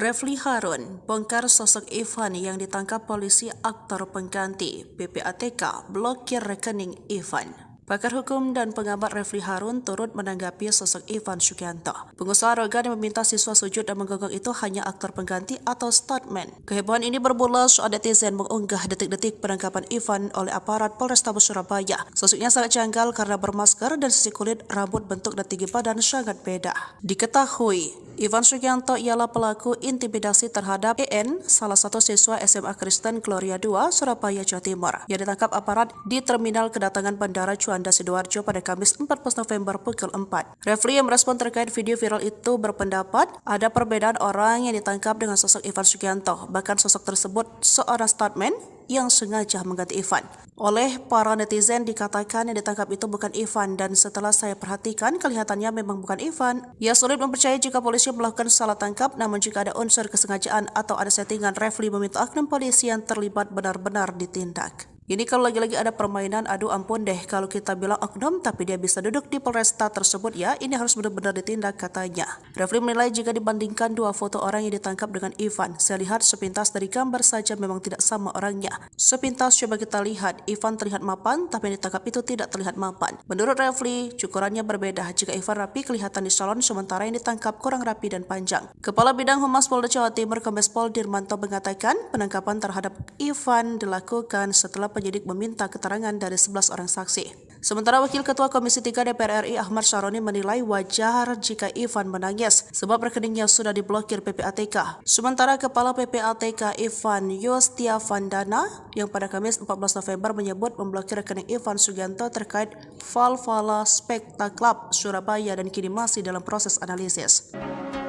Refli Harun bongkar sosok Ivan yang ditangkap polisi aktor pengganti. PPATK blokir rekening Ivan. Pakar hukum dan pengamat Refli Harun turut menanggapi sosok Ivan Sugianto. Pengusaha arogan yang meminta siswa sujud dan menggonggong itu hanya aktor pengganti atau stuntman. Kehebohan ini bermula saat netizen mengunggah detik-detik penangkapan Ivan oleh aparat Polrestabes Surabaya. Sosoknya sangat janggal karena bermasker dan sisi kulit, rambut, bentuk dan tinggi badan sangat beda. Diketahui, Ivan Sugianto ialah pelaku intimidasi terhadap EN, salah satu siswa SMA Kristen Gloria II, Surabaya, Jawa Timur, yang ditangkap aparat di terminal kedatangan Bandara Juanda Sidoarjo pada Kamis 14 November pukul 4. Refli yang merespon terkait video viral itu berpendapat ada perbedaan orang yang ditangkap dengan sosok Ivan Sugianto, bahkan sosok tersebut seorang stuntman yang sengaja mengganti Ivan. Oleh para netizen dikatakan yang ditangkap itu bukan Ivan, dan setelah saya perhatikan kelihatannya memang bukan Ivan. Ya, sulit mempercayai jika polisi melakukan salah tangkap, namun jika ada unsur kesengajaan atau ada settingan, Refli meminta oknum polisi yang terlibat benar-benar ditindak. Ini kalau lagi-lagi ada permainan, aduh ampun deh kalau kita bilang oknum tapi dia bisa duduk di Polresta tersebut ya, ini harus benar-benar ditindak katanya. Refli menilai jika dibandingkan dua foto orang yang ditangkap dengan Ivan, saya lihat sepintas dari gambar saja memang tidak sama orangnya. Sepintas coba kita lihat, Ivan terlihat mapan tapi yang ditangkap itu tidak terlihat mapan. Menurut Refli, cukurannya berbeda. Jika Ivan rapi kelihatan di salon, sementara yang ditangkap kurang rapi dan panjang. Kepala Bidang Humas Polda Jawa Timur Kombes Pol Dirmanto mengatakan penangkapan terhadap Ivan dilakukan setelah penyidik meminta keterangan dari 11 orang saksi. Sementara Wakil Ketua Komisi 3 DPR RI Ahmad Syaroni menilai wajar jika Ivan menangis sebab rekeningnya sudah diblokir PPATK. Sementara Kepala PPATK Ivan Yustiavandana yang pada Kamis 14 November menyebut memblokir rekening Ivan Sugianto terkait Valhalla Spectacle Club Surabaya dan kini masih dalam proses analisis.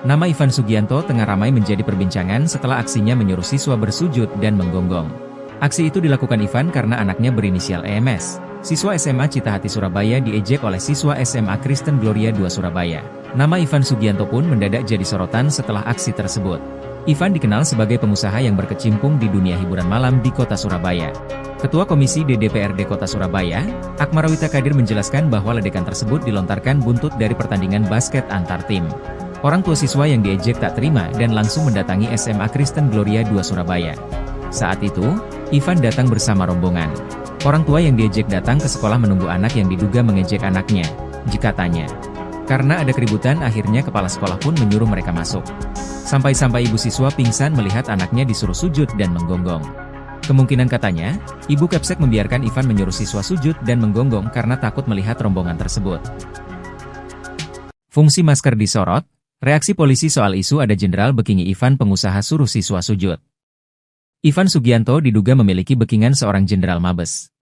Nama Ivan Sugianto tengah ramai menjadi perbincangan setelah aksinya menyuruh siswa bersujud dan menggonggong. Aksi itu dilakukan Ivan karena anaknya berinisial EMS. Siswa SMA Citahati Surabaya diejek oleh siswa SMA Kristen Gloria II Surabaya. Nama Ivan Sugianto pun mendadak jadi sorotan setelah aksi tersebut. Ivan dikenal sebagai pengusaha yang berkecimpung di dunia hiburan malam di kota Surabaya. Ketua Komisi DPRD Kota Surabaya, Akmarawita Kadir menjelaskan bahwa ledakan tersebut dilontarkan buntut dari pertandingan basket antar tim. Orang tua siswa yang diejek tak terima dan langsung mendatangi SMA Kristen Gloria II Surabaya. Saat itu, Ivan datang bersama rombongan. Orang tua yang diejek datang ke sekolah menunggu anak yang diduga mengejek anaknya, katanya. Karena ada keributan, akhirnya kepala sekolah pun menyuruh mereka masuk. Sampai-sampai ibu siswa pingsan melihat anaknya disuruh sujud dan menggonggong. Kemungkinan katanya, ibu Kepsek membiarkan Ivan menyuruh siswa sujud dan menggonggong karena takut melihat rombongan tersebut. Fungsi masker disorot, reaksi polisi soal isu ada jenderal bekingi Ivan pengusaha suruh siswa sujud. Ivan Sugianto diduga memiliki bekingan seorang jenderal Mabes.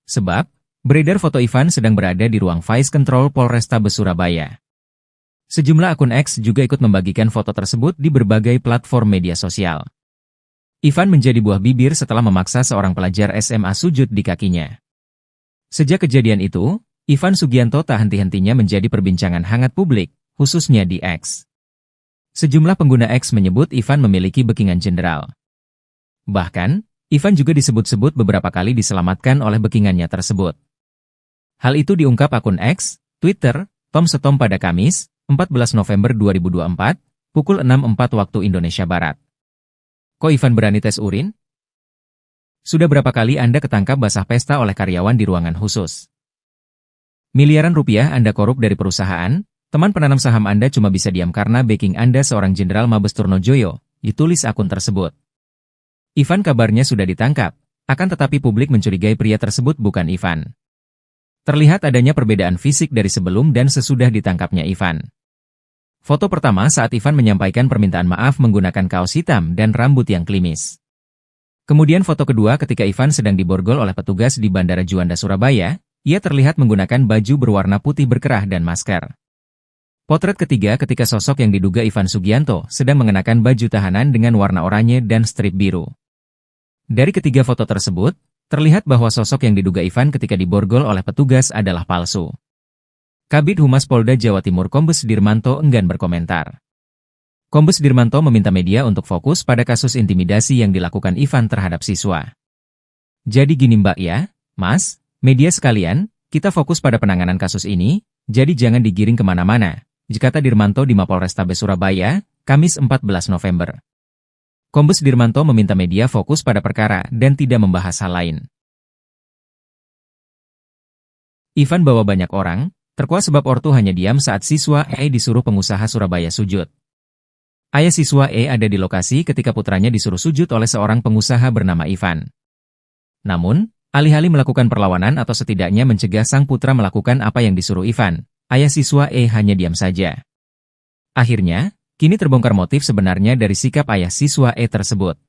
Sebab, beredar foto Ivan sedang berada di ruang Vice Control Polrestabes Surabaya. Sejumlah akun X juga ikut membagikan foto tersebut di berbagai platform media sosial. Ivan menjadi buah bibir setelah memaksa seorang pelajar SMA sujud di kakinya. Sejak kejadian itu, Ivan Sugianto tak henti-hentinya menjadi perbincangan hangat publik, khususnya di X. Sejumlah pengguna X menyebut Ivan memiliki bekingan jenderal. Bahkan, Ivan juga disebut-sebut beberapa kali diselamatkan oleh bekingannya tersebut. Hal itu diungkap akun X, Twitter, Tom Setom pada Kamis, 14 November 2024, pukul 6.04 waktu Indonesia Barat. Kok Ivan berani tes urin? Sudah berapa kali Anda ketangkap basah pesta oleh karyawan di ruangan khusus? Miliaran rupiah Anda korup dari perusahaan, teman penanam saham Anda cuma bisa diam karena backing Anda seorang Jenderal Mabes Turnojoyo, ditulis akun tersebut. Ivan kabarnya sudah ditangkap, akan tetapi publik mencurigai pria tersebut bukan Ivan. Terlihat adanya perbedaan fisik dari sebelum dan sesudah ditangkapnya Ivan. Foto pertama saat Ivan menyampaikan permintaan maaf menggunakan kaos hitam dan rambut yang klimis. Kemudian foto kedua ketika Ivan sedang diborgol oleh petugas di Bandara Juanda Surabaya, ia terlihat menggunakan baju berwarna putih berkerah dan masker. Potret ketiga ketika sosok yang diduga Ivan Sugianto sedang mengenakan baju tahanan dengan warna oranye dan strip biru. Dari ketiga foto tersebut, terlihat bahwa sosok yang diduga Ivan ketika diborgol oleh petugas adalah palsu. Kabid Humas Polda Jawa Timur Kombes Dirmanto enggan berkomentar. Kombes Dirmanto meminta media untuk fokus pada kasus intimidasi yang dilakukan Ivan terhadap siswa. Jadi gini Mbak ya, Mas, media sekalian, kita fokus pada penanganan kasus ini, jadi jangan digiring kemana-mana, kata Dirmanto di Mapolrestabes Surabaya, Kamis 14 November. Kombes Dirmanto meminta media fokus pada perkara dan tidak membahas hal lain. Ivan bawa banyak orang, terkuak sebab ortu hanya diam saat siswa E disuruh pengusaha Surabaya sujud. Ayah siswa E ada di lokasi ketika putranya disuruh sujud oleh seorang pengusaha bernama Ivan. Namun, alih-alih melakukan perlawanan atau setidaknya mencegah sang putra melakukan apa yang disuruh Ivan, ayah siswa E hanya diam saja. Akhirnya, kini terbongkar motif sebenarnya dari sikap ayah siswa E tersebut.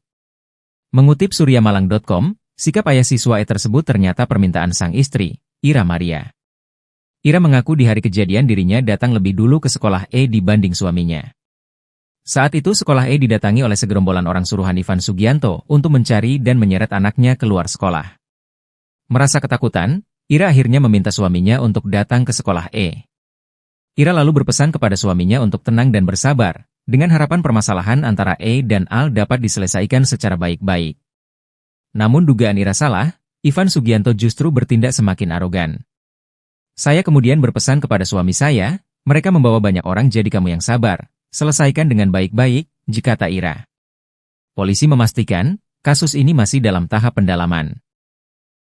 Mengutip suryamalang.com, sikap ayah siswa E tersebut ternyata permintaan sang istri, Ira Maria. Ira mengaku di hari kejadian dirinya datang lebih dulu ke sekolah E dibanding suaminya. Saat itu sekolah E didatangi oleh segerombolan orang suruhan Ivan Sugianto untuk mencari dan menyeret anaknya keluar sekolah. Merasa ketakutan, Ira akhirnya meminta suaminya untuk datang ke sekolah E. Ira lalu berpesan kepada suaminya untuk tenang dan bersabar, dengan harapan permasalahan antara E dan Al dapat diselesaikan secara baik-baik. Namun dugaan Ira salah, Ivan Sugianto justru bertindak semakin arogan. Saya kemudian berpesan kepada suami saya, mereka membawa banyak orang jadi kamu yang sabar, selesaikan dengan baik-baik, kata Ira. Polisi memastikan, kasus ini masih dalam tahap pendalaman.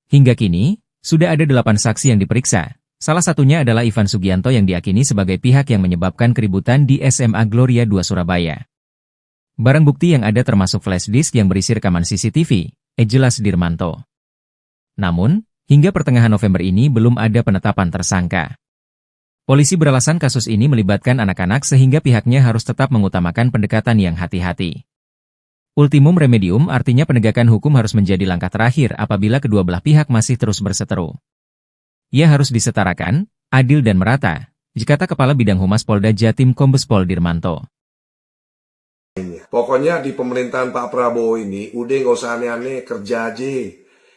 Hingga kini, sudah ada 8 saksi yang diperiksa, salah satunya adalah Ivan Sugianto yang diakini sebagai pihak yang menyebabkan keributan di SMA Gloria 2 Surabaya. Barang bukti yang ada termasuk flash disk yang berisi rekaman CCTV, jelas Dirmanto. Namun, hingga pertengahan November ini belum ada penetapan tersangka. Polisi beralasan kasus ini melibatkan anak-anak sehingga pihaknya harus tetap mengutamakan pendekatan yang hati-hati. Ultimum remedium artinya penegakan hukum harus menjadi langkah terakhir apabila kedua belah pihak masih terus berseteru. Ia harus disetarakan, adil dan merata, kata Kepala Bidang Humas Polda Jatim Kombes Pol Dirmanto. Pokoknya di pemerintahan Pak Prabowo ini udah nggak usah aneh-aneh, kerja aja.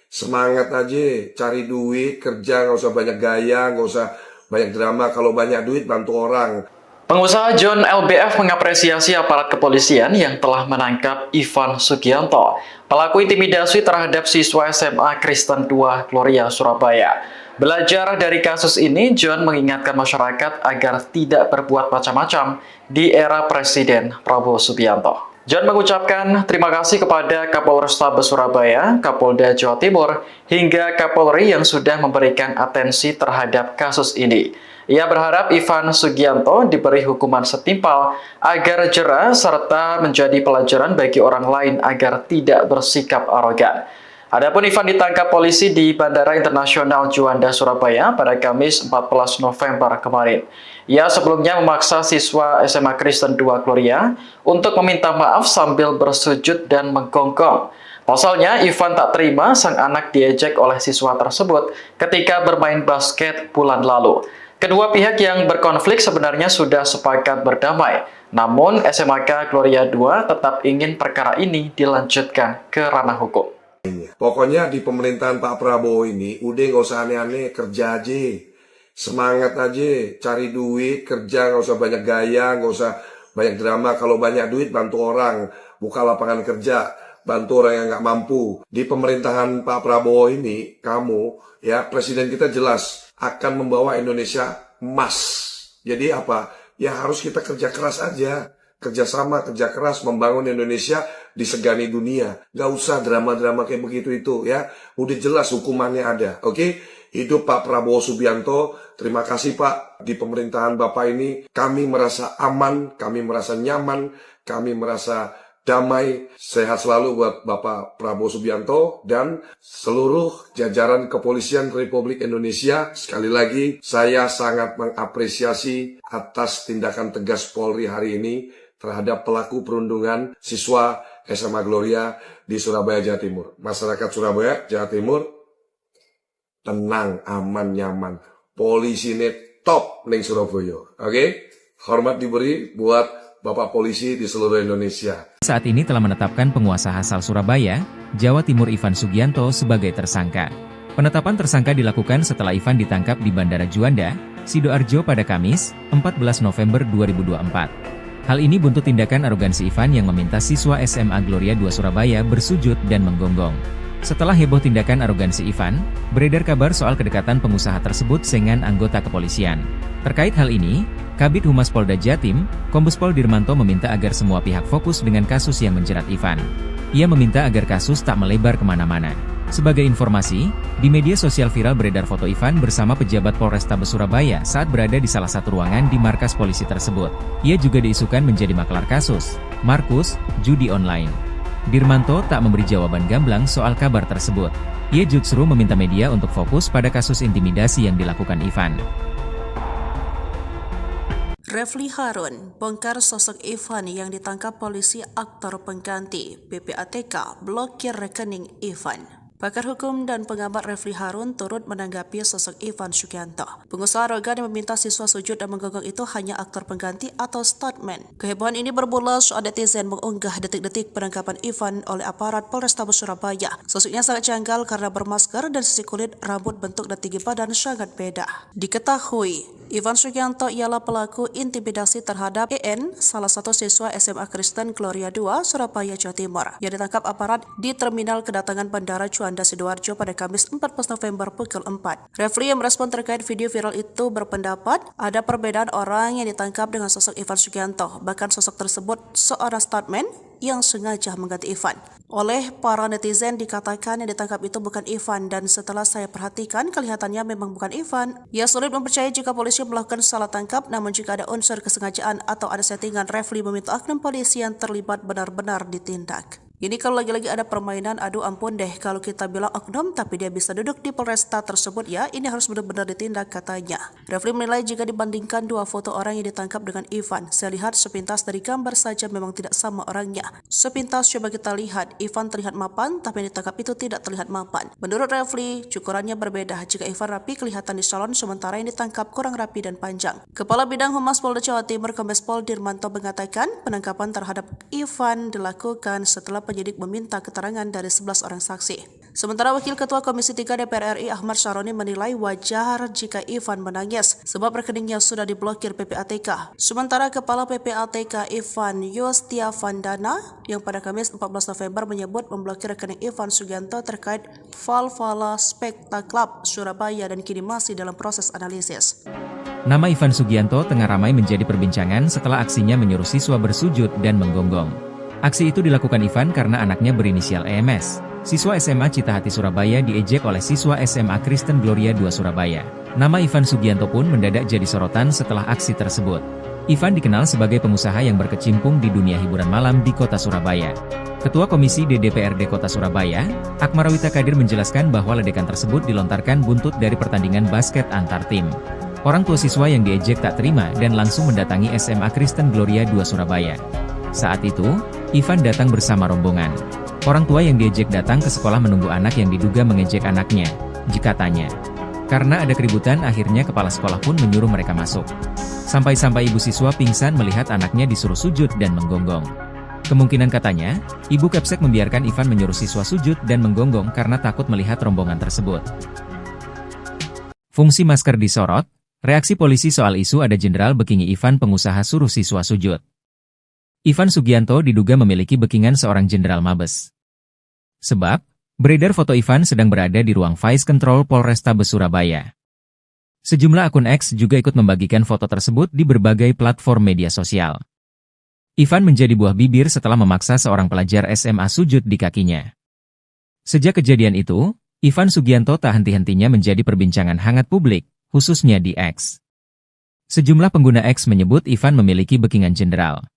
Semangat aja, cari duit, kerja, nggak usah banyak gaya, nggak usah banyak drama. Kalau banyak duit, bantu orang. Pengusaha John LBF mengapresiasi aparat kepolisian yang telah menangkap Ivan Sugianto, pelaku intimidasi terhadap siswa SMA Kristen 2 Gloria Surabaya. Belajar dari kasus ini, John mengingatkan masyarakat agar tidak berbuat macam-macam di era Presiden Prabowo Subianto. John mengucapkan terima kasih kepada Kapolrestabes Surabaya, Kapolda Jawa Timur, hingga Kapolri yang sudah memberikan atensi terhadap kasus ini. Ia berharap Ivan Sugianto diberi hukuman setimpal agar jera serta menjadi pelajaran bagi orang lain agar tidak bersikap arogan. Adapun Ivan ditangkap polisi di Bandara Internasional Juanda, Surabaya pada Kamis 14 November kemarin. Ia sebelumnya memaksa siswa SMA Kristen 2 Gloria untuk meminta maaf sambil bersujud dan menggonggong. Pasalnya, Ivan tak terima sang anak diejek oleh siswa tersebut ketika bermain basket bulan lalu. Kedua pihak yang berkonflik sebenarnya sudah sepakat berdamai. Namun, SMAK Gloria 2 tetap ingin perkara ini dilanjutkan ke ranah hukum. Pokoknya di pemerintahan Pak Prabowo ini udah nggak usah aneh-aneh, kerja aja. Semangat aja, cari duit, kerja, nggak usah banyak gaya, nggak usah banyak drama. Kalau banyak duit, bantu orang, buka lapangan kerja, bantu orang yang nggak mampu. Di pemerintahan Pak Prabowo ini, kamu, ya presiden kita jelas akan membawa Indonesia emas. Jadi apa? Ya harus kita kerja keras aja. Kerjasama, kerja keras, membangun Indonesia disegani dunia. Gak usah drama-drama kayak begitu itu ya. Udah jelas hukumannya ada. Oke? Hidup Pak Prabowo Subianto. Terima kasih Pak. Di pemerintahan Bapak ini kami merasa aman, kami merasa nyaman, kami merasa damai. Sehat selalu buat Bapak Prabowo Subianto dan seluruh jajaran kepolisian Republik Indonesia. Sekali lagi, saya sangat mengapresiasi atas tindakan tegas Polri hari ini terhadap pelaku perundungan siswa SMA Gloria di Surabaya, Jawa Timur. Masyarakat Surabaya, Jawa Timur, tenang, aman, nyaman. Polisi ini top ning Surabaya. Oke? Hormat diberi buat Bapak Polisi di seluruh Indonesia. Saat ini telah menetapkan penguasa asal Surabaya, Jawa Timur Ivan Sugianto sebagai tersangka. Penetapan tersangka dilakukan setelah Ivan ditangkap di Bandara Juanda, Sidoarjo pada Kamis, 14 November 2024. Hal ini buntut tindakan arogansi Ivan yang meminta siswa SMA Gloria II Surabaya bersujud dan menggonggong. Setelah heboh tindakan arogansi Ivan, beredar kabar soal kedekatan pengusaha tersebut dengan anggota kepolisian. Terkait hal ini, Kabid Humas Polda Jatim, Kombes Pol Dirmanto meminta agar semua pihak fokus dengan kasus yang menjerat Ivan. Ia meminta agar kasus tak melebar kemana-mana. Sebagai informasi, di media sosial viral beredar foto Ivan bersama pejabat Polrestabes Surabaya saat berada di salah satu ruangan di markas polisi tersebut. Ia juga diisukan menjadi maklar kasus, Markus, judi online. Dirmanto tak memberi jawaban gamblang soal kabar tersebut. Ia justru meminta media untuk fokus pada kasus intimidasi yang dilakukan Ivan. Refli Harun bongkar sosok Ivan yang ditangkap polisi aktor pengganti. PPATK blokir rekening Ivan. Pakar hukum dan pengamat Refli Harun turut menanggapi sosok Ivan Sugianto. Pengusaha arogan yang meminta siswa sujud dan menggonggong itu hanya aktor pengganti atau stuntman. Kehebohan ini bermula saat netizen mengunggah detik-detik penangkapan Ivan oleh aparat Polrestabes Surabaya. Sosoknya sangat janggal karena bermasker dan sisi kulit, rambut, bentuk dan tinggi badan sangat beda. Diketahui, Ivan Sugianto ialah pelaku intimidasi terhadap EN, salah satu siswa SMA Kristen Gloria II, Surabaya, Jawa Timur, yang ditangkap aparat di terminal kedatangan Bandara Juanda Sidoarjo pada Kamis 14 November pukul 4. Refli yang merespon terkait video viral itu berpendapat ada perbedaan orang yang ditangkap dengan sosok Ivan Sugianto, bahkan sosok tersebut seorang stuntman yang sengaja mengganti Ivan. Oleh para netizen dikatakan yang ditangkap itu bukan Ivan dan setelah saya perhatikan kelihatannya memang bukan Ivan. Ia sulit mempercayai jika polisi melakukan salah tangkap, namun jika ada unsur kesengajaan atau ada settingan, Refli meminta oknum polisi yang terlibat benar-benar ditindak. Ini kalau lagi-lagi ada permainan, aduh ampun deh kalau kita bilang oknum tapi dia bisa duduk di Polresta tersebut ya, ini harus benar-benar ditindak katanya. Refli menilai jika dibandingkan dua foto orang yang ditangkap dengan Ivan, saya lihat sepintas dari gambar saja memang tidak sama orangnya. Sepintas coba kita lihat, Ivan terlihat mapan tapi yang ditangkap itu tidak terlihat mapan. Menurut Refli, cukurannya berbeda. Jika Ivan rapi kelihatan di salon, sementara yang ditangkap kurang rapi dan panjang. Kepala Bidang Humas Polda Jawa Timur Kombes Pol Dirmanto mengatakan penangkapan terhadap Ivan dilakukan setelah penyidik meminta keterangan dari 11 orang saksi. Sementara Wakil Ketua Komisi 3 DPR RI Ahmad Syaroni menilai wajar jika Ivan menangis sebab rekeningnya sudah diblokir PPATK. Sementara Kepala PPATK Ivan Yustiavandana yang pada Kamis 14 November menyebut memblokir rekening Ivan Sugianto terkait Valhalla Specta Club Surabaya dan kini masih dalam proses analisis. Nama Ivan Sugianto tengah ramai menjadi perbincangan setelah aksinya menyuruh siswa bersujud dan menggonggong. Aksi itu dilakukan Ivan karena anaknya berinisial EMS. Siswa SMA Citahati Surabaya diejek oleh siswa SMA Kristen Gloria II Surabaya. Nama Ivan Sugianto pun mendadak jadi sorotan setelah aksi tersebut. Ivan dikenal sebagai pengusaha yang berkecimpung di dunia hiburan malam di kota Surabaya. Ketua Komisi DPRD Kota Surabaya, Akmarawita Kadir menjelaskan bahwa ledakan tersebut dilontarkan buntut dari pertandingan basket antar tim. Orang tua siswa yang diejek tak terima dan langsung mendatangi SMA Kristen Gloria II Surabaya. Saat itu, Ivan datang bersama rombongan. Orang tua yang diejek datang ke sekolah menunggu anak yang diduga mengejek anaknya, katanya. Karena ada keributan akhirnya kepala sekolah pun menyuruh mereka masuk. Sampai-sampai ibu siswa pingsan melihat anaknya disuruh sujud dan menggonggong. Kemungkinan katanya, ibu Kepsek membiarkan Ivan menyuruh siswa sujud dan menggonggong karena takut melihat rombongan tersebut. Fungsi masker disorot, reaksi polisi soal isu ada jenderal bekingi Ivan pengusaha suruh siswa sujud. Ivan Sugianto diduga memiliki bekingan seorang jenderal Mabes. Sebab, beredar foto Ivan sedang berada di ruang Vice Control Polrestabes Surabaya. Sejumlah akun X juga ikut membagikan foto tersebut di berbagai platform media sosial. Ivan menjadi buah bibir setelah memaksa seorang pelajar SMA sujud di kakinya. Sejak kejadian itu, Ivan Sugianto tak henti-hentinya menjadi perbincangan hangat publik, khususnya di X. Sejumlah pengguna X menyebut Ivan memiliki bekingan jenderal.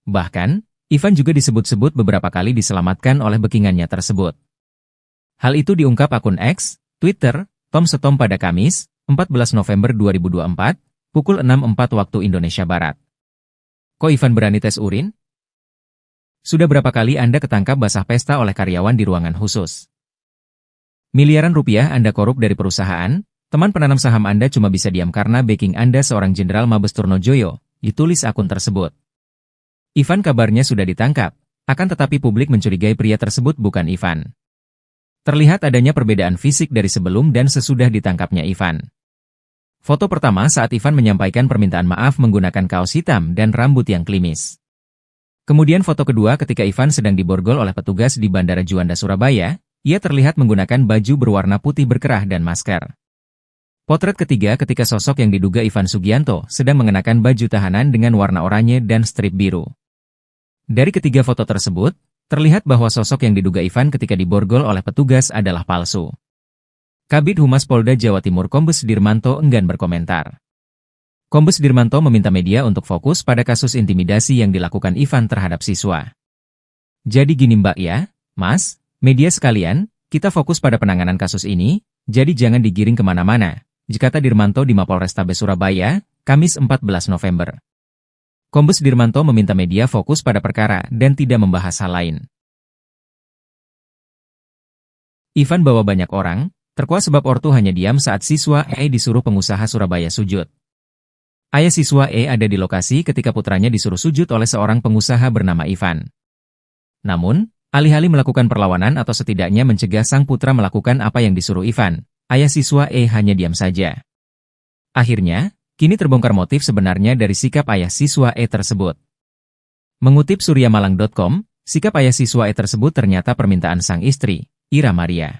Bahkan, Ivan juga disebut-sebut beberapa kali diselamatkan oleh bekingannya tersebut. Hal itu diungkap akun X, Twitter, Tom Setom pada Kamis, 14 November 2024, pukul 6.04 waktu Indonesia Barat. Kok Ivan berani tes urin? Sudah berapa kali Anda ketangkap basah pesta oleh karyawan di ruangan khusus? Miliaran rupiah Anda korup dari perusahaan, teman penanam saham Anda cuma bisa diam karena backing Anda seorang Jenderal Mabes Turnojoyo, ditulis akun tersebut. Ivan kabarnya sudah ditangkap, Akan tetapi publik mencurigai pria tersebut bukan Ivan. Terlihat adanya perbedaan fisik dari sebelum dan sesudah ditangkapnya Ivan. Foto pertama saat Ivan menyampaikan permintaan maaf menggunakan kaos hitam dan rambut yang klimis. Kemudian foto kedua ketika Ivan sedang diborgol oleh petugas di Bandara Juanda, Surabaya, ia terlihat menggunakan baju berwarna putih berkerah dan masker. Potret ketiga ketika sosok yang diduga Ivan Sugianto sedang mengenakan baju tahanan dengan warna oranye dan strip biru. Dari ketiga foto tersebut, terlihat bahwa sosok yang diduga Ivan ketika diborgol oleh petugas adalah palsu. Kabid Humas Polda Jawa Timur Kombes Dirmanto enggan berkomentar. Kombes Dirmanto meminta media untuk fokus pada kasus intimidasi yang dilakukan Ivan terhadap siswa. Jadi gini Mbak ya, Mas, media sekalian, kita fokus pada penanganan kasus ini, jadi jangan digiring kemana-mana, kata Dirmanto di Mapolrestabes Surabaya, Kamis 14 November. Kombes Dirmanto meminta media fokus pada perkara dan tidak membahas hal lain. Ivan bawa banyak orang, terkuak sebab ortu hanya diam saat siswa E disuruh pengusaha Surabaya sujud. Ayah siswa E ada di lokasi ketika putranya disuruh sujud oleh seorang pengusaha bernama Ivan. Namun, alih-alih melakukan perlawanan atau setidaknya mencegah sang putra melakukan apa yang disuruh Ivan, ayah siswa E hanya diam saja. Akhirnya, kini terbongkar motif sebenarnya dari sikap ayah siswa E tersebut. Mengutip suryamalang.com, sikap ayah siswa E tersebut ternyata permintaan sang istri, Ira Maria.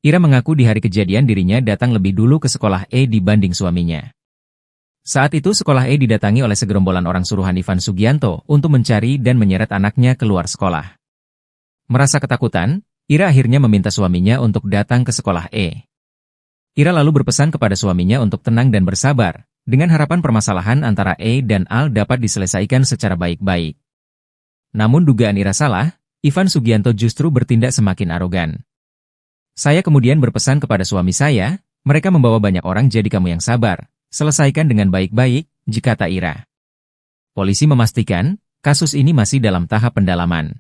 Ira mengaku di hari kejadian dirinya datang lebih dulu ke sekolah E dibanding suaminya. Saat itu sekolah E didatangi oleh segerombolan orang suruhan Ivan Sugianto untuk mencari dan menyeret anaknya keluar sekolah. Merasa ketakutan, Ira akhirnya meminta suaminya untuk datang ke sekolah E. Ira lalu berpesan kepada suaminya untuk tenang dan bersabar, dengan harapan permasalahan antara E dan Al dapat diselesaikan secara baik-baik. Namun dugaan Ira salah, Ivan Sugianto justru bertindak semakin arogan. Saya kemudian berpesan kepada suami saya, mereka membawa banyak orang jadi kamu yang sabar, selesaikan dengan baik-baik, kata Ira. Polisi memastikan, kasus ini masih dalam tahap pendalaman.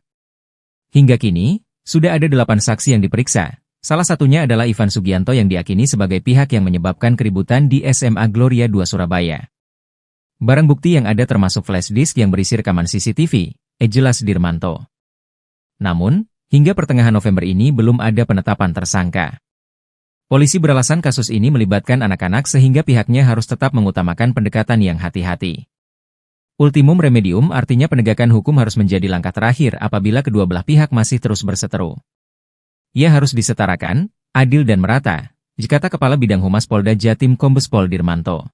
Hingga kini, sudah ada 8 saksi yang diperiksa, salah satunya adalah Ivan Sugianto yang diakini sebagai pihak yang menyebabkan keributan di SMA Gloria 2 Surabaya. Barang bukti yang ada termasuk flash disk yang berisi rekaman CCTV, jelas Dirmanto. Namun, hingga pertengahan November ini belum ada penetapan tersangka. Polisi beralasan kasus ini melibatkan anak-anak sehingga pihaknya harus tetap mengutamakan pendekatan yang hati-hati. Ultimum remedium artinya penegakan hukum harus menjadi langkah terakhir apabila kedua belah pihak masih terus berseteru. Ia harus disetarakan, adil dan merata, kata Kepala Bidang Humas Polda Jatim Kombes Pol Dirmanto.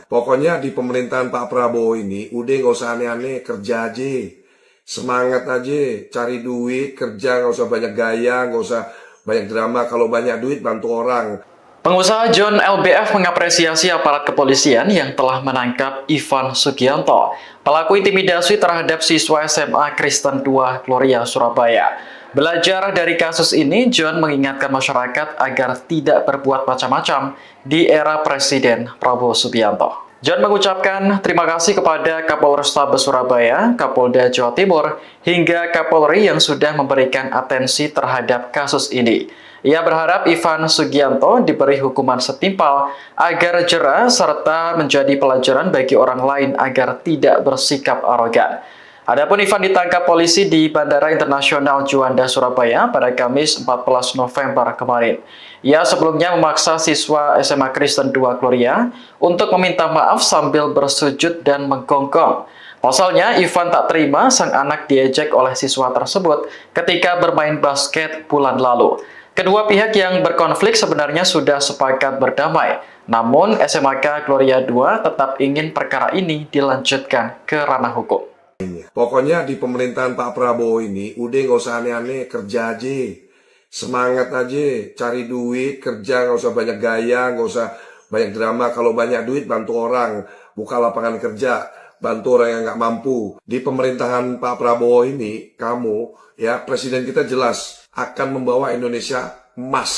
Pokoknya di pemerintahan Pak Prabowo ini udah nggak usah aneh-aneh, kerja aja. Semangat aja, cari duit, kerja, nggak usah banyak gaya, nggak usah banyak drama. Kalau banyak duit, bantu orang. Pengusaha John LBF mengapresiasi aparat kepolisian yang telah menangkap Ivan Sugianto, pelaku intimidasi terhadap siswa SMA Kristen 2 Gloria, Surabaya. Belajar dari kasus ini, John mengingatkan masyarakat agar tidak berbuat macam-macam di era Presiden Prabowo Subianto. John mengucapkan terima kasih kepada Kapolrestabes Surabaya, Kapolda Jawa Timur, hingga Kapolri yang sudah memberikan atensi terhadap kasus ini. Ia berharap Ivan Sugianto diberi hukuman setimpal agar jera serta menjadi pelajaran bagi orang lain agar tidak bersikap arogan. Adapun Ivan ditangkap polisi di Bandara Internasional Juanda, Surabaya pada Kamis 14 November kemarin. Ia sebelumnya memaksa siswa SMA Kristen 2 Gloria untuk meminta maaf sambil bersujud dan menggonggong. Pasalnya, Ivan tak terima sang anak diejek oleh siswa tersebut ketika bermain basket bulan lalu. Kedua pihak yang berkonflik sebenarnya sudah sepakat berdamai. Namun, SMAK Gloria 2 tetap ingin perkara ini dilanjutkan ke ranah hukum. Pokoknya di pemerintahan Pak Prabowo ini udah nggak usah aneh-aneh, kerja aja. Semangat aja, cari duit, kerja, nggak usah banyak gaya, nggak usah banyak drama. Kalau banyak duit, bantu orang, buka lapangan kerja, bantu orang yang nggak mampu. Di pemerintahan Pak Prabowo ini, kamu, ya presiden kita jelas akan membawa Indonesia emas.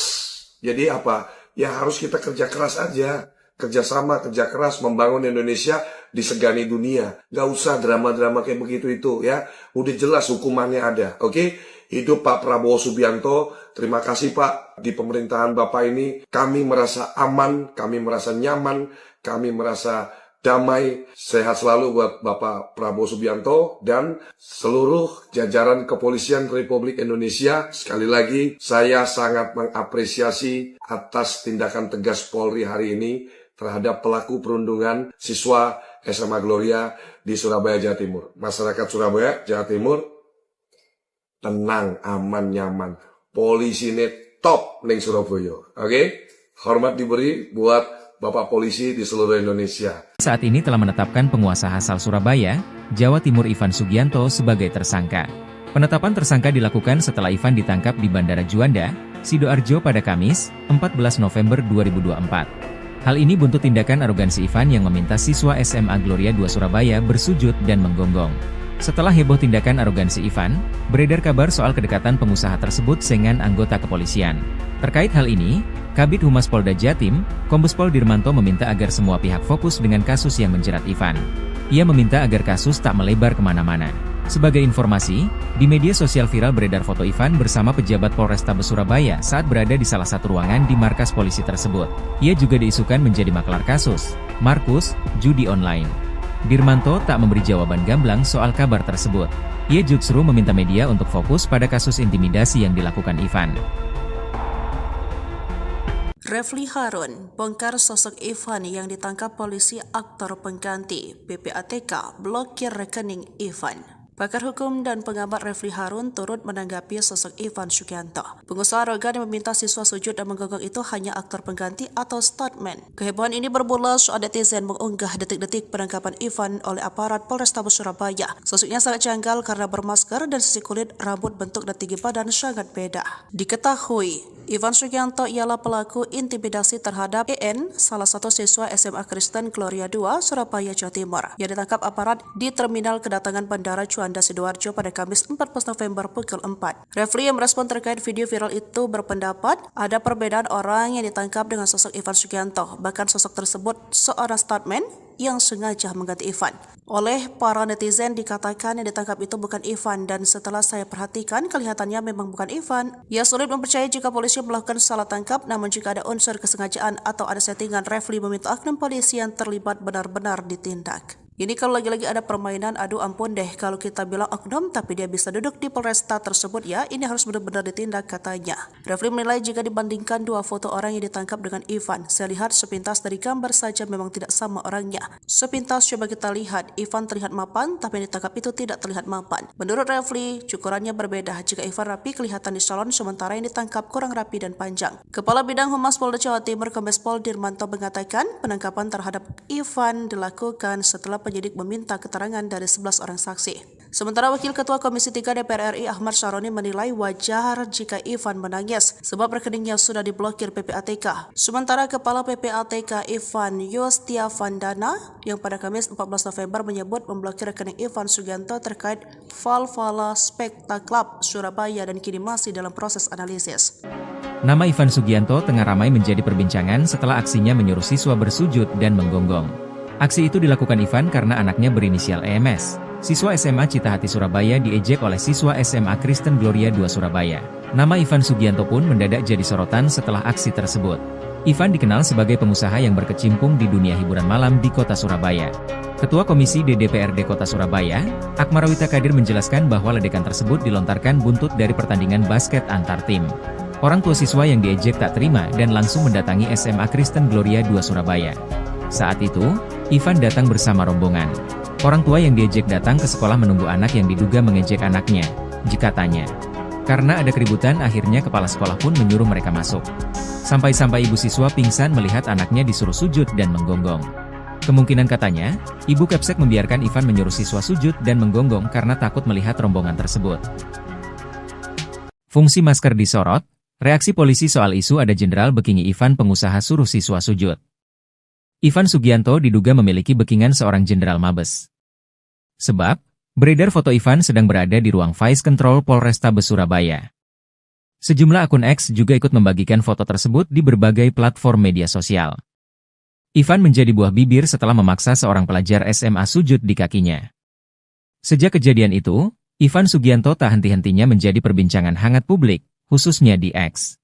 Jadi apa? Ya harus kita kerja keras aja. Kerjasama, kerja keras, membangun Indonesia disegani dunia. Gak usah drama-drama kayak begitu itu ya. Udah jelas hukumannya ada. Oke? Hidup Pak Prabowo Subianto. Terima kasih Pak. Di pemerintahan Bapak ini kami merasa aman, kami merasa nyaman, kami merasa damai, sehat selalu buat Bapak Prabowo Subianto dan seluruh jajaran kepolisian Republik Indonesia. Sekali lagi, saya sangat mengapresiasi atas tindakan tegas Polri hari ini terhadap pelaku perundungan siswa SMA Gloria di Surabaya, Jawa Timur. Masyarakat Surabaya, Jawa Timur, tenang, aman, nyaman. Polisi ini top ning Surabaya. Oke? Hormat diberi buat Bapak Polisi di seluruh Indonesia. Saat ini telah menetapkan penguasa asal Surabaya, Jawa Timur Ivan Sugianto sebagai tersangka. Penetapan tersangka dilakukan setelah Ivan ditangkap di Bandara Juanda, Sidoarjo pada Kamis, 14 November 2024. Hal ini buntut tindakan arogansi Ivan yang meminta siswa SMA Gloria 2 Surabaya bersujud dan menggonggong. Setelah heboh tindakan arogansi Ivan, beredar kabar soal kedekatan pengusaha tersebut dengan anggota kepolisian. Terkait hal ini, Kabid Humas Polda Jatim, Kombes Pol Dirmanto meminta agar semua pihak fokus dengan kasus yang menjerat Ivan. Ia meminta agar kasus tak melebar kemana-mana. Sebagai informasi, di media sosial viral beredar foto Ivan bersama pejabat Polrestabes Surabaya saat berada di salah satu ruangan di markas polisi tersebut. Ia juga diisukan menjadi maklar kasus, Markus, judi online. Dirmanto tak memberi jawaban gamblang soal kabar tersebut. Ia justru meminta media untuk fokus pada kasus intimidasi yang dilakukan Ivan. Refli Harun bongkar sosok Ivan yang ditangkap polisi aktor pengganti. PPATK blokir rekening Ivan. Pakar hukum dan pengamat Refli Harun turut menanggapi sosok Ivan Sugianto. Pengusaha arogan yang meminta siswa sujud dan menggonggong itu hanya aktor pengganti atau stuntman. Kehebohan ini bermula saat netizen mengunggah detik-detik penangkapan Ivan oleh aparat Polrestabes Surabaya. Sosoknya sangat janggal karena bermasker dan sisi kulit, rambut, bentuk dan tinggi badan sangat beda. Diketahui, Ivan Sugianto ialah pelaku intimidasi terhadap EN, salah satu siswa SMA Kristen Gloria 2, Surabaya, Jawa Timur, yang ditangkap aparat di terminal kedatangan Bandara Juanda Sidoarjo pada Kamis 14 November pukul 4. Refli yang merespon terkait video viral itu berpendapat ada perbedaan orang yang ditangkap dengan sosok Ivan Sugianto, bahkan sosok tersebut seorang stuntman yang sengaja mengganti Ivan. Oleh para netizen dikatakan yang ditangkap itu bukan Ivan dan setelah saya perhatikan kelihatannya memang bukan Ivan. Ia sulit mempercayai jika polisi melakukan salah tangkap, namun jika ada unsur kesengajaan atau ada settingan, Refli meminta oknum polisi yang terlibat benar-benar ditindak. Ini kalau lagi-lagi ada permainan, aduh ampun deh kalau kita bilang oknum tapi dia bisa duduk di Polresta tersebut ya, ini harus benar-benar ditindak katanya. Refli menilai jika dibandingkan dua foto orang yang ditangkap dengan Ivan, saya lihat sepintas dari gambar saja memang tidak sama orangnya. Sepintas coba kita lihat, Ivan terlihat mapan tapi yang ditangkap itu tidak terlihat mapan. Menurut Refli, cukurannya berbeda. Jika Ivan rapi kelihatan di salon, sementara yang ditangkap kurang rapi dan panjang. Kepala Bidang Humas Polda Jawa Timur Kombes Pol Dirmanto mengatakan penangkapan terhadap Ivan dilakukan setelah penyidik meminta keterangan dari 11 orang saksi. Sementara Wakil Ketua Komisi 3 DPR RI Ahmad Syaroni menilai wajar jika Ivan menangis sebab rekeningnya sudah diblokir PPATK. Sementara Kepala PPATK Ivan Yustiavandana yang pada Kamis 14 November menyebut memblokir rekening Ivan Sugianto terkait Valhalla Spectacle Club Surabaya dan kini masih dalam proses analisis. Nama Ivan Sugianto tengah ramai menjadi perbincangan setelah aksinya menyuruh siswa bersujud dan menggonggong. Aksi itu dilakukan Ivan karena anaknya berinisial EMS. Siswa SMA Citahati Surabaya diejek oleh siswa SMA Kristen Gloria 2 Surabaya. Nama Ivan Sugianto pun mendadak jadi sorotan setelah aksi tersebut. Ivan dikenal sebagai pengusaha yang berkecimpung di dunia hiburan malam di kota Surabaya. Ketua Komisi DPRD Kota Surabaya, Akmarawita Kadir menjelaskan bahwa ledakan tersebut dilontarkan buntut dari pertandingan basket antar tim. Orang tua siswa yang diejek tak terima dan langsung mendatangi SMA Kristen Gloria 2 Surabaya. Saat itu, Ivan datang bersama rombongan. Orang tua yang diejek datang ke sekolah menunggu anak yang diduga mengejek anaknya, katanya. Karena ada keributan, akhirnya kepala sekolah pun menyuruh mereka masuk. Sampai-sampai ibu siswa pingsan melihat anaknya disuruh sujud dan menggonggong. Kemungkinan katanya, ibu Kepsek membiarkan Ivan menyuruh siswa sujud dan menggonggong karena takut melihat rombongan tersebut. Fungsi masker disorot, reaksi polisi soal isu ada jenderal bekingi Ivan pengusaha suruh siswa sujud. Ivan Sugianto diduga memiliki bekingan seorang jenderal Mabes. Sebab, beredar foto Ivan sedang berada di ruang Vice Control Polrestabes Surabaya. Sejumlah akun X juga ikut membagikan foto tersebut di berbagai platform media sosial. Ivan menjadi buah bibir setelah memaksa seorang pelajar SMA sujud di kakinya. Sejak kejadian itu, Ivan Sugianto tak henti-hentinya menjadi perbincangan hangat publik, khususnya di X.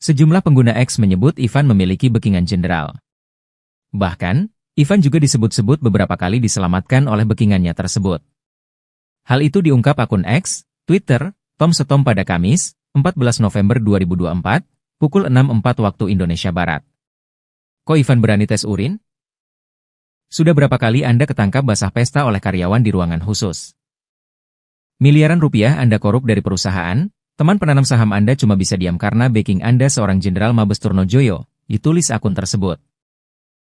Sejumlah pengguna X menyebut Ivan memiliki bekingan jenderal. Bahkan, Ivan juga disebut-sebut beberapa kali diselamatkan oleh backingannya tersebut. Hal itu diungkap akun X, Twitter, Tom Setom pada Kamis, 14 November 2024, pukul 6.04 waktu Indonesia Barat. Kok Ivan berani tes urin? Sudah berapa kali Anda ketangkap basah pesta oleh karyawan di ruangan khusus? Miliaran rupiah Anda korup dari perusahaan, teman penanam saham Anda cuma bisa diam karena backing Anda seorang Jenderal Mabes Turnojoyo, ditulis akun tersebut.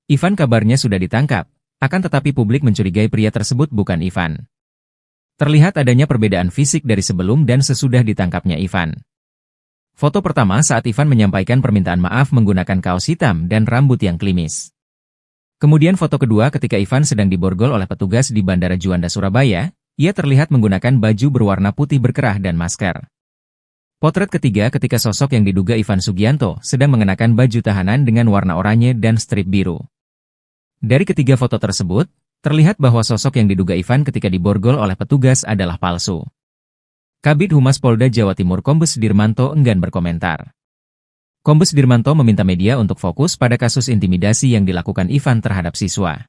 Ivan kabarnya sudah ditangkap, akan tetapi publik mencurigai pria tersebut bukan Ivan. Terlihat adanya perbedaan fisik dari sebelum dan sesudah ditangkapnya Ivan. Foto pertama saat Ivan menyampaikan permintaan maaf menggunakan kaos hitam dan rambut yang klimis. Kemudian foto kedua ketika Ivan sedang diborgol oleh petugas di Bandara Juanda Surabaya, ia terlihat menggunakan baju berwarna putih berkerah dan masker. Potret ketiga ketika sosok yang diduga Ivan Sugianto sedang mengenakan baju tahanan dengan warna oranye dan strip biru. Dari ketiga foto tersebut, terlihat bahwa sosok yang diduga Ivan ketika diborgol oleh petugas adalah palsu. Kabid Humas Polda Jawa Timur Kombes Dirmanto enggan berkomentar. Kombes Dirmanto meminta media untuk fokus pada kasus intimidasi yang dilakukan Ivan terhadap siswa.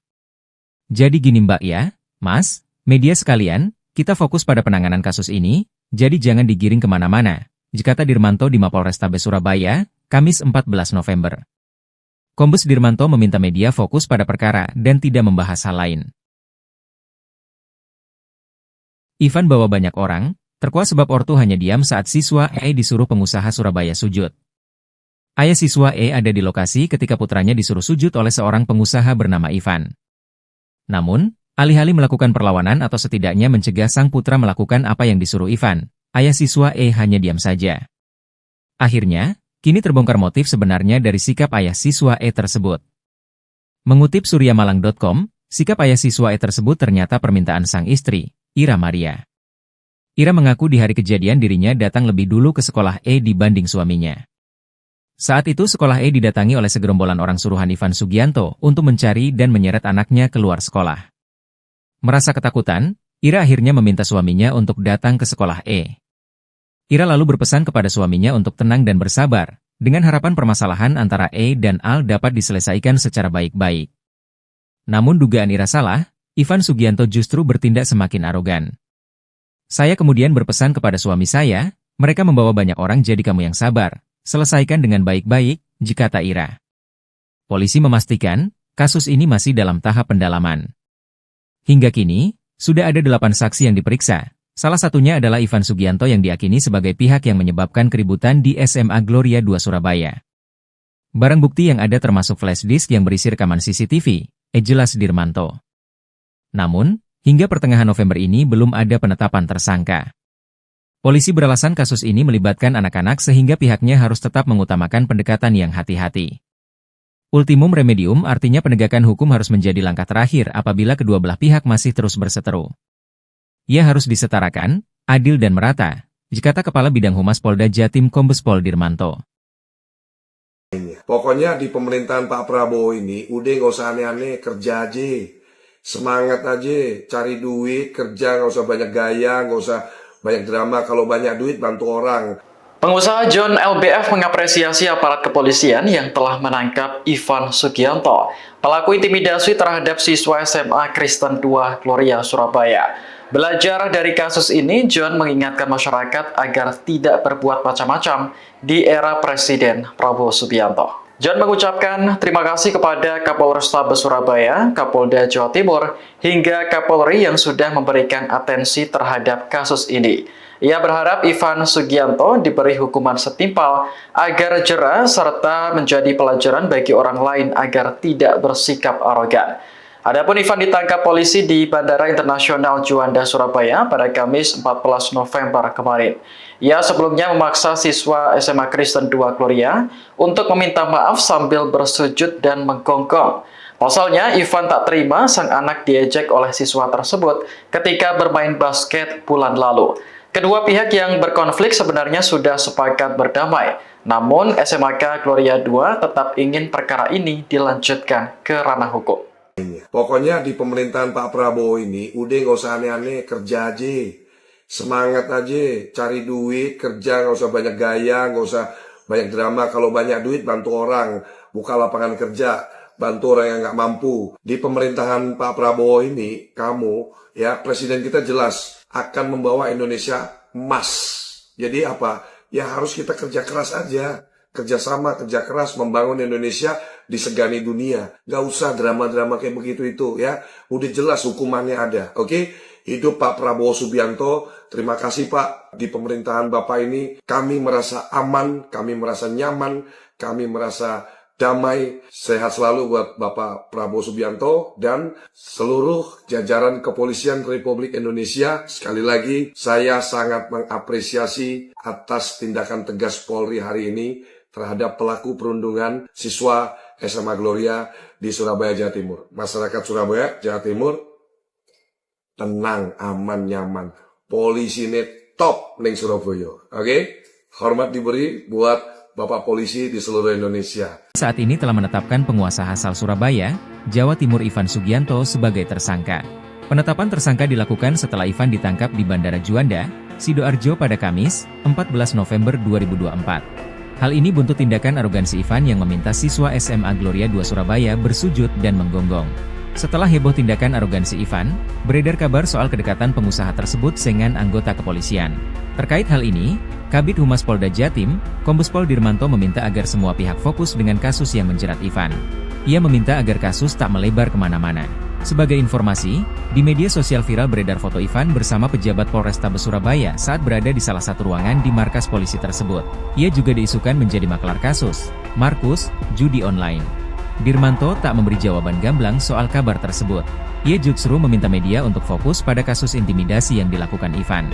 Jadi gini Mbak ya, Mas, media sekalian, kita fokus pada penanganan kasus ini, jadi jangan digiring kemana-mana, kata Dirmanto di Mapolrestabes Surabaya, Kamis 14 November. Kombes Dirmanto meminta media fokus pada perkara dan tidak membahas hal lain. Ivan bawa banyak orang, terkuak sebab ortu hanya diam saat siswa E disuruh pengusaha Surabaya sujud. Ayah siswa E ada di lokasi ketika putranya disuruh sujud oleh seorang pengusaha bernama Ivan. Namun, alih-alih melakukan perlawanan atau setidaknya mencegah sang putra melakukan apa yang disuruh Ivan, ayah siswa E hanya diam saja. Akhirnya, kini terbongkar motif sebenarnya dari sikap ayah siswa E tersebut. Mengutip suryamalang.com, sikap ayah siswa E tersebut ternyata permintaan sang istri, Ira Maria. Ira mengaku di hari kejadian dirinya datang lebih dulu ke sekolah E dibanding suaminya. Saat itu sekolah E didatangi oleh segerombolan orang suruhan Ivan Sugianto untuk mencari dan menyeret anaknya keluar sekolah. Merasa ketakutan, Ira akhirnya meminta suaminya untuk datang ke sekolah E. Ira lalu berpesan kepada suaminya untuk tenang dan bersabar, dengan harapan permasalahan antara E dan Al dapat diselesaikan secara baik-baik. Namun dugaan Ira salah, Ivan Sugianto justru bertindak semakin arogan. Saya kemudian berpesan kepada suami saya, mereka membawa banyak orang jadi kamu yang sabar, selesaikan dengan baik-baik, kata Ira. Polisi memastikan, kasus ini masih dalam tahap pendalaman. Hingga kini, sudah ada 8 saksi yang diperiksa. Salah satunya adalah Ivan Sugianto yang diakini sebagai pihak yang menyebabkan keributan di SMA Gloria 2 Surabaya. Barang bukti yang ada termasuk flash disk yang berisi rekaman CCTV, jelas Dirmanto. Namun, hingga pertengahan November ini belum ada penetapan tersangka. Polisi beralasan kasus ini melibatkan anak-anak sehingga pihaknya harus tetap mengutamakan pendekatan yang hati-hati. Ultimum remedium artinya penegakan hukum harus menjadi langkah terakhir apabila kedua belah pihak masih terus berseteru. Ia harus disetarakan, adil dan merata, kata Kepala Bidang Humas Polda Jatim Kombes Pol Dirmanto. Pokoknya di pemerintahan Pak Prabowo ini udah nggak usah aneh-aneh, kerja aja. Semangat aja, cari duit, kerja, nggak usah banyak gaya, nggak usah banyak drama. Kalau banyak duit, bantu orang. Pengusaha John LBF mengapresiasi aparat kepolisian yang telah menangkap Ivan Sugianto, pelaku intimidasi terhadap siswa SMA Kristen 2 Gloria Surabaya. Belajar dari kasus ini, John mengingatkan masyarakat agar tidak berbuat macam-macam di era Presiden Prabowo Subianto. John mengucapkan terima kasih kepada Kapolrestabes Surabaya, Kapolda Jawa Timur, hingga Kapolri yang sudah memberikan atensi terhadap kasus ini. Ia berharap Ivan Sugianto diberi hukuman setimpal agar jera serta menjadi pelajaran bagi orang lain agar tidak bersikap arogan. Adapun Ivan ditangkap polisi di Bandara Internasional Juanda, Surabaya pada Kamis 14 November kemarin. Ia sebelumnya memaksa siswa SMA Kristen 2 Gloria untuk meminta maaf sambil bersujud dan menggonggong. Pasalnya, Ivan tak terima sang anak diejek oleh siswa tersebut ketika bermain basket bulan lalu. Kedua pihak yang berkonflik sebenarnya sudah sepakat berdamai. Namun, SMAK Gloria 2 tetap ingin perkara ini dilanjutkan ke ranah hukum. Pokoknya di pemerintahan Pak Prabowo ini udah nggak usah aneh-aneh, kerja aja. Semangat aja, cari duit, kerja, nggak usah banyak gaya, nggak usah banyak drama. Kalau banyak duit, bantu orang, buka lapangan kerja. bantu orang yang nggak mampu. Di pemerintahan Pak Prabowo ini, kamu, ya Presiden kita jelas akan membawa Indonesia emas. Jadi apa? Ya harus kita kerja keras aja. Kerjasama, kerja keras, membangun Indonesia disegani dunia. Gak usah drama-drama kayak begitu itu ya. Udah jelas hukumannya ada. Oke? Hidup Pak Prabowo Subianto. Terima kasih Pak. Di pemerintahan Bapak ini kami merasa aman, kami merasa nyaman, kami merasa damai. Sehat selalu buat Bapak Prabowo Subianto dan seluruh jajaran kepolisian Republik Indonesia. Sekali lagi, saya sangat mengapresiasi atas tindakan tegas Polri hari ini terhadap pelaku perundungan siswa SMA Gloria di Surabaya, Jawa Timur. Masyarakat Surabaya, Jawa Timur, tenang, aman, nyaman. Polisi ini top ning Surabaya. Oke? Hormat diberi buat Bapak Polisi di seluruh Indonesia. Saat ini telah menetapkan penguasa asal Surabaya, Jawa Timur Ivan Sugianto sebagai tersangka. Penetapan tersangka dilakukan setelah Ivan ditangkap di Bandara Juanda, Sidoarjo pada Kamis, 14 November 2024. Hal ini buntut tindakan arogansi Ivan yang meminta siswa SMA Gloria 2 Surabaya bersujud dan menggonggong. Setelah heboh tindakan arogansi Ivan, beredar kabar soal kedekatan pengusaha tersebut dengan anggota kepolisian. Terkait hal ini, Kabid Humas Polda Jatim, Kombes Pol Dirmanto meminta agar semua pihak fokus dengan kasus yang menjerat Ivan. Ia meminta agar kasus tak melebar kemana-mana. Sebagai informasi, di media sosial viral beredar foto Ivan bersama pejabat Polrestabes Surabaya saat berada di salah satu ruangan di markas polisi tersebut. Ia juga diisukan menjadi maklar kasus, Markus, judi online. Dirmanto tak memberi jawaban gamblang soal kabar tersebut. Ia justru meminta media untuk fokus pada kasus intimidasi yang dilakukan Ivan.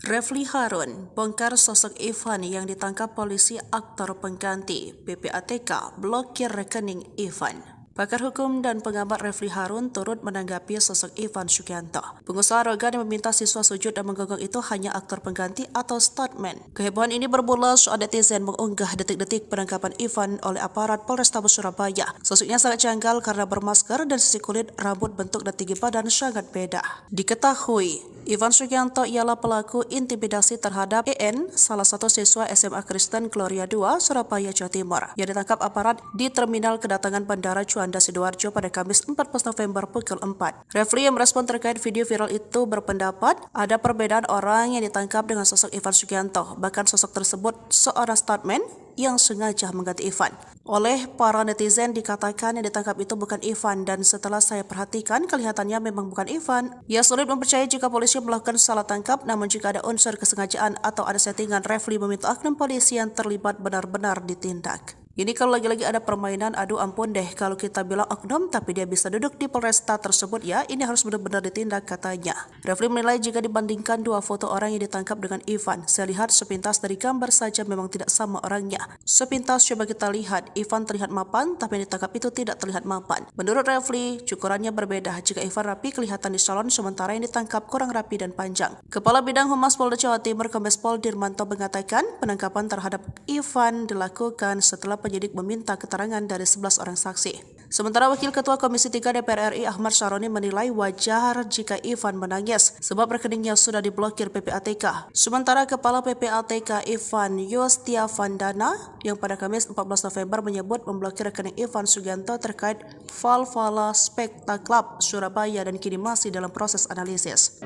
Refli Harun bongkar sosok Ivan yang ditangkap polisi aktor pengganti. PPATK blokir rekening Ivan. Pakar hukum dan pengamat Refli Harun turut menanggapi sosok Ivan Sugianto. Pengusaha arogan yang meminta siswa sujud dan menggonggong itu hanya aktor pengganti atau stuntman. Kehebohan ini bermula saat netizen mengunggah detik-detik penangkapan Ivan oleh aparat Polrestabes Surabaya. Sosoknya sangat janggal karena bermasker dan sisi kulit, rambut, bentuk dan tinggi badan sangat beda. Diketahui, Ivan Sugianto ialah pelaku intimidasi terhadap EN, salah satu siswa SMA Kristen Gloria 2, Surabaya, Jawa Timur, yang ditangkap aparat di terminal kedatangan Bandara Juanda Sidoarjo pada Kamis 14 November pukul 4. Refli yang merespon terkait video viral itu berpendapat ada perbedaan orang yang ditangkap dengan sosok Ivan Sugianto, bahkan sosok tersebut seorang stuntman yang sengaja mengganti Ivan. Oleh para netizen dikatakan yang ditangkap itu bukan Ivan dan setelah saya perhatikan kelihatannya memang bukan Ivan. Ia sulit mempercayai jika polisi melakukan salah tangkap, namun jika ada unsur kesengajaan atau ada settingan, Refli meminta oknum polisi yang terlibat benar-benar ditindak. Ini kalau lagi-lagi ada permainan, aduh ampun deh kalau kita bilang oknum tapi dia bisa duduk di Polresta tersebut ya, ini harus benar-benar ditindak katanya. Refli menilai jika dibandingkan dua foto orang yang ditangkap dengan Ivan, saya lihat sepintas dari gambar saja memang tidak sama orangnya. Sepintas coba kita lihat, Ivan terlihat mapan tapi yang ditangkap itu tidak terlihat mapan. Menurut Refli, cukurannya berbeda. Jika Ivan rapi kelihatan di salon, sementara yang ditangkap kurang rapi dan panjang. Kepala Bidang Humas Polda Jawa Timur Kombes Pol Dirmanto mengatakan penangkapan terhadap Ivan dilakukan setelah penyidik meminta keterangan dari 11 orang saksi. Sementara Wakil Ketua Komisi 3 DPR RI Ahmad Syaroni menilai wajar jika Ivan menangis sebab rekeningnya sudah diblokir PPATK. Sementara Kepala PPATK Ivan Yustiavandana yang pada Kamis 14 November menyebut memblokir rekening Ivan Sugianto terkait Valhalla Spectacle Club Surabaya dan kini masih dalam proses analisis.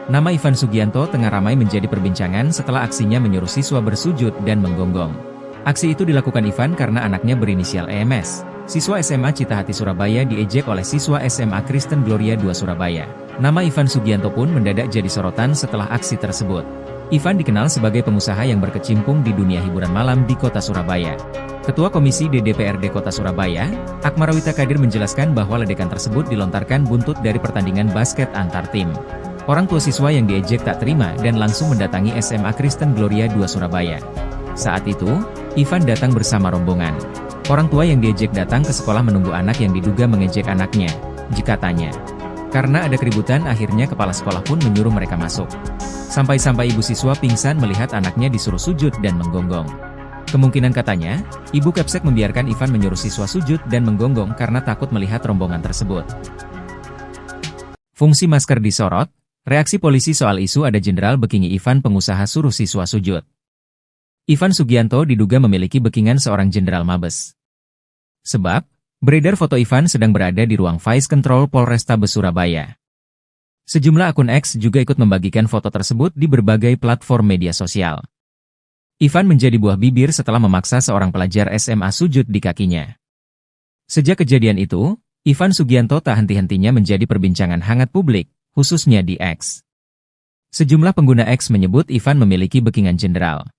Nama Ivan Sugianto tengah ramai menjadi perbincangan setelah aksinya menyuruh siswa bersujud dan menggonggong. Aksi itu dilakukan Ivan karena anaknya berinisial EMS. Siswa SMA Citahati Surabaya diejek oleh siswa SMA Kristen Gloria 2 Surabaya. Nama Ivan Sugianto pun mendadak jadi sorotan setelah aksi tersebut. Ivan dikenal sebagai pengusaha yang berkecimpung di dunia hiburan malam di kota Surabaya. Ketua Komisi DPRD Kota Surabaya, Akmarawita Kadir menjelaskan bahwa ledakan tersebut dilontarkan buntut dari pertandingan basket antar tim. Orang tua siswa yang diejek tak terima dan langsung mendatangi SMA Kristen Gloria 2 Surabaya. Saat itu, Ivan datang bersama rombongan. Orang tua yang diejek datang ke sekolah menunggu anak yang diduga mengejek anaknya, katanya. Karena ada keributan, akhirnya kepala sekolah pun menyuruh mereka masuk. Sampai-sampai ibu siswa pingsan melihat anaknya disuruh sujud dan menggonggong. Kemungkinan katanya, ibu Kepsek membiarkan Ivan menyuruh siswa sujud dan menggonggong karena takut melihat rombongan tersebut. Fungsi masker disorot, reaksi polisi soal isu ada jenderal bekingi Ivan pengusaha suruh siswa sujud. Ivan Sugianto diduga memiliki bekingan seorang jenderal Mabes. Sebab, beredar foto Ivan sedang berada di ruang Vice Control Polrestabes Surabaya. Sejumlah akun X juga ikut membagikan foto tersebut di berbagai platform media sosial. Ivan menjadi buah bibir setelah memaksa seorang pelajar SMA sujud di kakinya. Sejak kejadian itu, Ivan Sugianto tak henti-hentinya menjadi perbincangan hangat publik, khususnya di X. Sejumlah pengguna X menyebut Ivan memiliki backingan jenderal.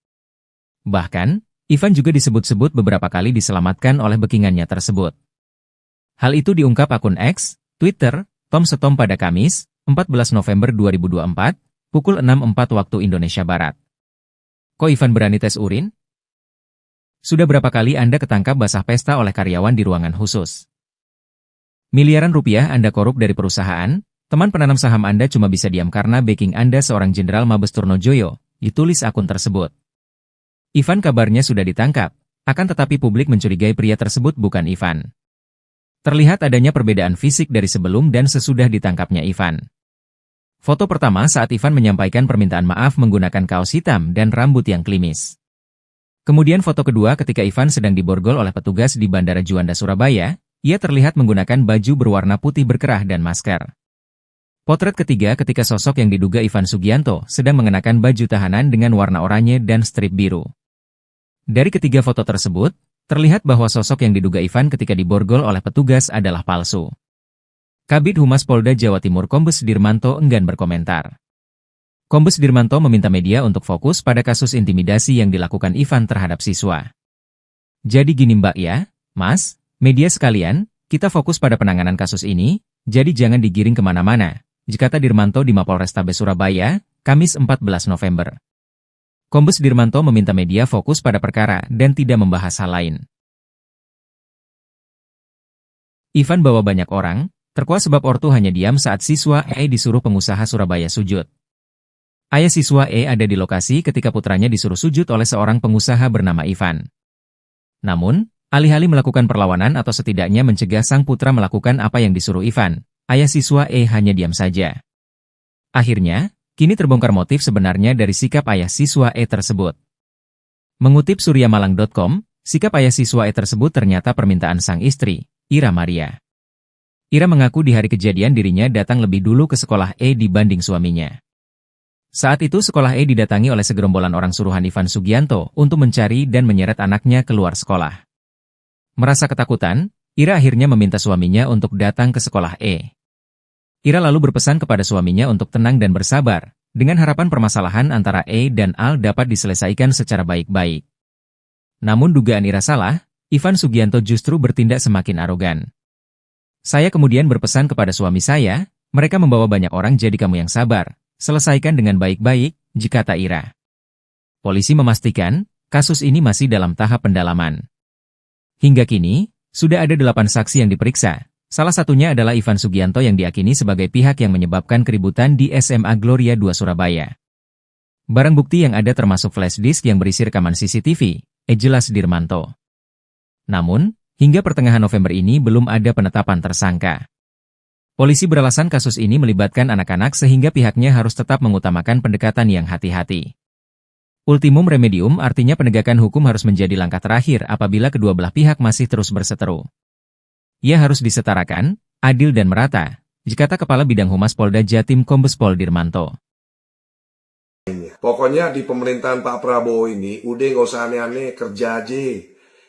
Bahkan, Ivan juga disebut-sebut beberapa kali diselamatkan oleh backingannya tersebut. Hal itu diungkap akun X, Twitter, Tom Setom pada Kamis, 14 November 2024, pukul 6.04 waktu Indonesia Barat. Kok Ivan berani tes urin? Sudah berapa kali Anda ketangkap basah pesta oleh karyawan di ruangan khusus? Miliaran rupiah Anda korup dari perusahaan, teman penanam saham Anda cuma bisa diam karena backing Anda seorang Jenderal Mabes Turnojoyo, ditulis akun tersebut. Ivan kabarnya sudah ditangkap, akan tetapi publik mencurigai pria tersebut bukan Ivan. Terlihat adanya perbedaan fisik dari sebelum dan sesudah ditangkapnya Ivan. Foto pertama saat Ivan menyampaikan permintaan maaf menggunakan kaos hitam dan rambut yang klimis. Kemudian foto kedua ketika Ivan sedang diborgol oleh petugas di Bandara Juanda, Surabaya, ia terlihat menggunakan baju berwarna putih berkerah dan masker. Potret ketiga ketika sosok yang diduga Ivan Sugianto sedang mengenakan baju tahanan dengan warna oranye dan strip biru. Dari ketiga foto tersebut, terlihat bahwa sosok yang diduga Ivan ketika diborgol oleh petugas adalah palsu. Kabid Humas Polda Jawa Timur Kombes Dirmanto enggan berkomentar. Kombes Dirmanto meminta media untuk fokus pada kasus intimidasi yang dilakukan Ivan terhadap siswa. Jadi gini Mbak ya, Mas, media sekalian, kita fokus pada penanganan kasus ini, jadi jangan digiring kemana-mana, kata Dirmanto di Mapolrestabes Surabaya, Kamis 14 November. Kombes Dirmanto meminta media fokus pada perkara dan tidak membahas hal lain. Ivan bawa banyak orang, terkuak sebab ortu hanya diam saat siswa E disuruh pengusaha Surabaya sujud. Ayah siswa E ada di lokasi ketika putranya disuruh sujud oleh seorang pengusaha bernama Ivan. Namun, alih-alih melakukan perlawanan atau setidaknya mencegah sang putra melakukan apa yang disuruh Ivan, ayah siswa E hanya diam saja. Akhirnya, kini terbongkar motif sebenarnya dari sikap ayah siswa E tersebut. Mengutip suryamalang.com, sikap ayah siswa E tersebut ternyata permintaan sang istri, Ira Maria. Ira mengaku di hari kejadian dirinya datang lebih dulu ke sekolah E dibanding suaminya. Saat itu sekolah E didatangi oleh segerombolan orang suruhan Ivan Sugianto untuk mencari dan menyeret anaknya keluar sekolah. Merasa ketakutan, Ira akhirnya meminta suaminya untuk datang ke sekolah E. Ira lalu berpesan kepada suaminya untuk tenang dan bersabar, dengan harapan permasalahan antara E dan Al dapat diselesaikan secara baik-baik. Namun dugaan Ira salah, Ivan Sugianto justru bertindak semakin arogan. Saya kemudian berpesan kepada suami saya, mereka membawa banyak orang jadi kamu yang sabar, selesaikan dengan baik-baik, kata Ira. Polisi memastikan, kasus ini masih dalam tahap pendalaman. Hingga kini, sudah ada 8 saksi yang diperiksa, salah satunya adalah Ivan Sugianto yang diakini sebagai pihak yang menyebabkan keributan di SMA Gloria 2 Surabaya. Barang bukti yang ada termasuk flash disk yang berisi rekaman CCTV, jelas Dirmanto. Namun, hingga pertengahan November ini belum ada penetapan tersangka. Polisi beralasan kasus ini melibatkan anak-anak sehingga pihaknya harus tetap mengutamakan pendekatan yang hati-hati. Ultimum remedium artinya penegakan hukum harus menjadi langkah terakhir apabila kedua belah pihak masih terus berseteru. Ia harus disetarakan, adil dan merata, kata Kepala Bidang Humas Polda Jatim Kombes Pol Dirmanto. Pokoknya di pemerintahan Pak Prabowo ini udah nggak usah aneh-aneh, kerja aja.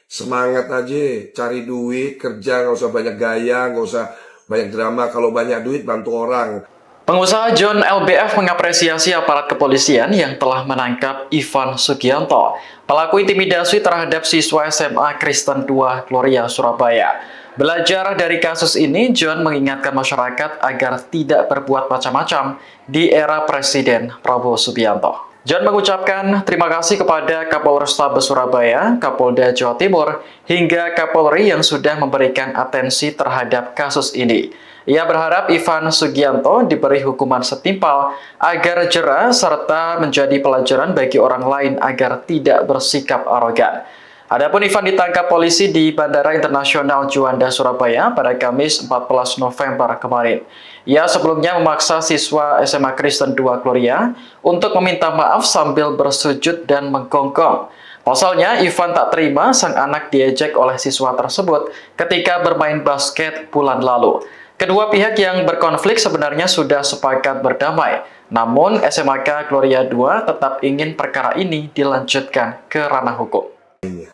Semangat aja, cari duit, kerja, nggak usah banyak gaya, nggak usah banyak drama. Kalau banyak duit, bantu orang. Pengusaha John LBF mengapresiasi aparat kepolisian yang telah menangkap Ivan Sugianto, pelaku intimidasi terhadap siswa SMA Kristen 2 Gloria, Surabaya. Belajar dari kasus ini, John mengingatkan masyarakat agar tidak berbuat macam-macam di era Presiden Prabowo Subianto. John mengucapkan terima kasih kepada Kapolrestabes Surabaya, Kapolda Jawa Timur, hingga Kapolri yang sudah memberikan atensi terhadap kasus ini. Ia berharap Ivan Sugianto diberi hukuman setimpal agar jera serta menjadi pelajaran bagi orang lain agar tidak bersikap arogan. Adapun Ivan ditangkap polisi di Bandara Internasional Juanda, Surabaya pada Kamis 14 November kemarin. Ia sebelumnya memaksa siswa SMA Kristen 2 Gloria untuk meminta maaf sambil bersujud dan menggonggong. Pasalnya, Ivan tak terima sang anak diejek oleh siswa tersebut ketika bermain basket bulan lalu. Kedua pihak yang berkonflik sebenarnya sudah sepakat berdamai, namun SMAK Gloria II tetap ingin perkara ini dilanjutkan ke ranah hukum.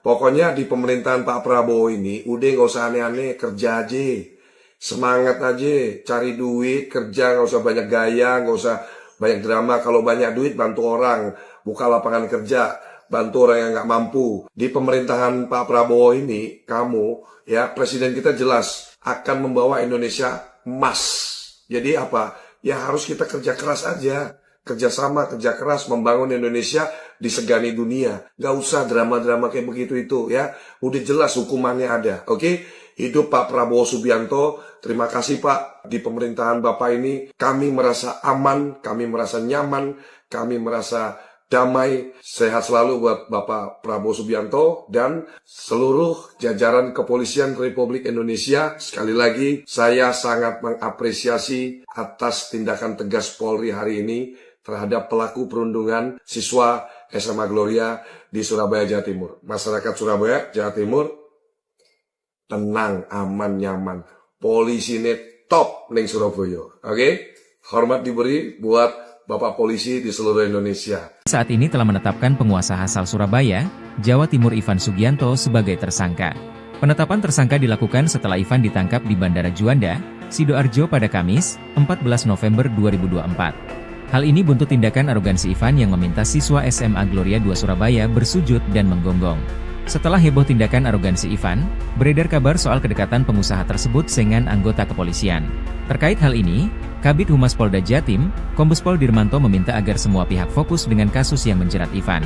Pokoknya di pemerintahan Pak Prabowo ini udah nggak usah aneh-aneh, kerja aja. Semangat aja, cari duit, kerja, nggak usah banyak gaya, nggak usah banyak drama. Kalau banyak duit, bantu orang, buka lapangan kerja, bantu orang yang nggak mampu. Di pemerintahan Pak Prabowo ini, kamu, ya presiden kita jelas akan membawa Indonesia emas. Jadi apa? Ya harus kita kerja keras aja. Kerjasama, kerja keras, membangun Indonesia disegani dunia. Nggak usah drama-drama kayak begitu itu ya. Udah jelas hukumannya ada, oke? Hidup Pak Prabowo Subianto. Terima kasih Pak. Di pemerintahan Bapak ini kami merasa aman, kami merasa nyaman, kami merasa damai, sehat selalu buat Bapak Prabowo Subianto dan seluruh jajaran kepolisian Republik Indonesia. Sekali lagi, saya sangat mengapresiasi atas tindakan tegas Polri hari ini terhadap pelaku perundungan siswa SMA Gloria di Surabaya, Jawa Timur. Masyarakat Surabaya, Jawa Timur, tenang, aman, nyaman. Polisi ini top ning Surabaya. Oke? Hormat diberi buat Bapak Polisi di seluruh Indonesia. Saat ini telah menetapkan penguasa asal Surabaya, Jawa Timur Ivan Sugianto sebagai tersangka. Penetapan tersangka dilakukan setelah Ivan ditangkap di Bandara Juanda, Sidoarjo pada Kamis, 14 November 2024. Hal ini buntut tindakan arogansi Ivan yang meminta siswa SMA Gloria II Surabaya bersujud dan menggonggong. Setelah heboh tindakan arogansi Ivan, beredar kabar soal kedekatan pengusaha tersebut dengan anggota kepolisian. Terkait hal ini, Kabid Humas Polda Jatim, Kombes Pol Dirmanto meminta agar semua pihak fokus dengan kasus yang menjerat Ivan.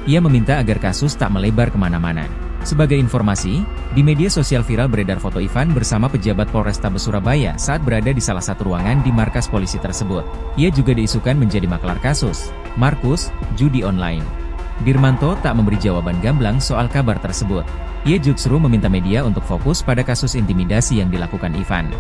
Ia meminta agar kasus tak melebar kemana-mana. Sebagai informasi, di media sosial viral beredar foto Ivan bersama pejabat Polrestabes Surabaya saat berada di salah satu ruangan di markas polisi tersebut. Ia juga diisukan menjadi maklar kasus, Markus, judi online. Dirmanto tak memberi jawaban gamblang soal kabar tersebut. Ia justru meminta media untuk fokus pada kasus intimidasi yang dilakukan Ivan.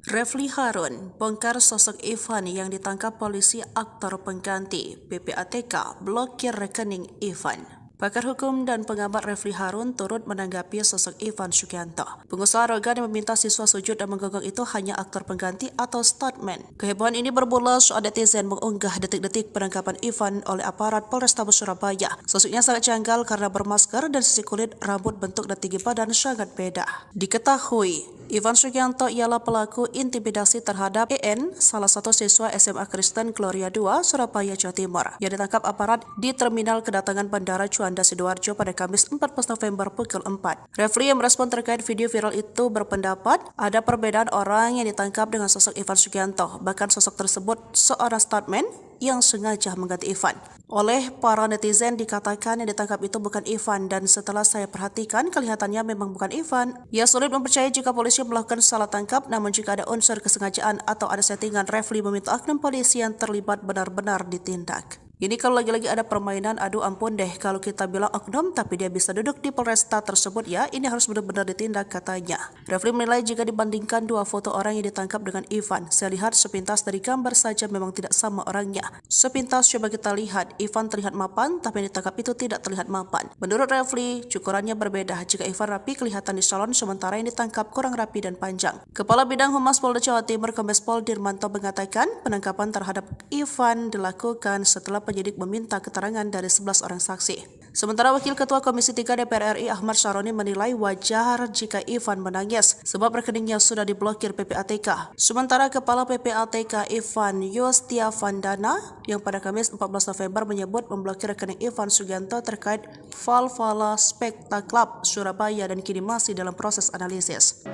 Refli Harun bongkar sosok Ivan yang ditangkap polisi aktor pengganti. PPATK blokir rekening Ivan. Pakar hukum dan pengamat Refli Harun turut menanggapi sosok Ivan Sugianto. Pengusaha arogan yang meminta siswa sujud dan menggonggong itu hanya aktor pengganti atau stuntman. Kehebohan ini bermula saat netizen mengunggah detik-detik penangkapan Ivan oleh aparat Polrestabes Surabaya. Sosoknya sangat janggal karena bermasker dan sisi kulit, rambut, bentuk dan tinggi badan sangat beda. Diketahui, Ivan Sugianto ialah pelaku intimidasi terhadap EN, salah satu siswa SMA Kristen Gloria II, Surabaya, Jawa Timur, yang ditangkap aparat di terminal kedatangan Bandara Juanda Sidoarjo pada Kamis 14 November pukul 4. Refli yang merespon terkait video viral itu berpendapat ada perbedaan orang yang ditangkap dengan sosok Ivan Sugianto, bahkan sosok tersebut seorang stuntman yang sengaja mengganti Ivan. Oleh para netizen dikatakan yang ditangkap itu bukan Ivan dan setelah saya perhatikan kelihatannya memang bukan Ivan. Ia sulit mempercayai jika polisi melakukan salah tangkap, namun jika ada unsur kesengajaan atau ada settingan, Refli meminta oknum polisi yang terlibat benar-benar ditindak. Ini kalau lagi-lagi ada permainan, aduh ampun deh kalau kita bilang oknum tapi dia bisa duduk di Polresta tersebut ya, ini harus benar-benar ditindak katanya. Refli menilai jika dibandingkan dua foto orang yang ditangkap dengan Ivan, saya lihat sepintas dari gambar saja memang tidak sama orangnya. Sepintas coba kita lihat, Ivan terlihat mapan tapi yang ditangkap itu tidak terlihat mapan. Menurut Refli, cukurannya berbeda. Jika Ivan rapi kelihatan di salon, sementara yang ditangkap kurang rapi dan panjang. Kepala Bidang Humas Polda Jawa Timur Kombes Pol Dirmanto mengatakan penangkapan terhadap Ivan dilakukan setelah penyidik meminta keterangan dari 11 orang saksi. Sementara Wakil Ketua Komisi 3 DPR RI Ahmad Syaroni menilai wajar jika Ivan menangis sebab rekeningnya sudah diblokir PPATK. Sementara Kepala PPATK Ivan Yustiavandana yang pada Kamis 14 November menyebut memblokir rekening Ivan Sugianto terkait Valhalla Specta Club Surabaya dan kini masih dalam proses analisis.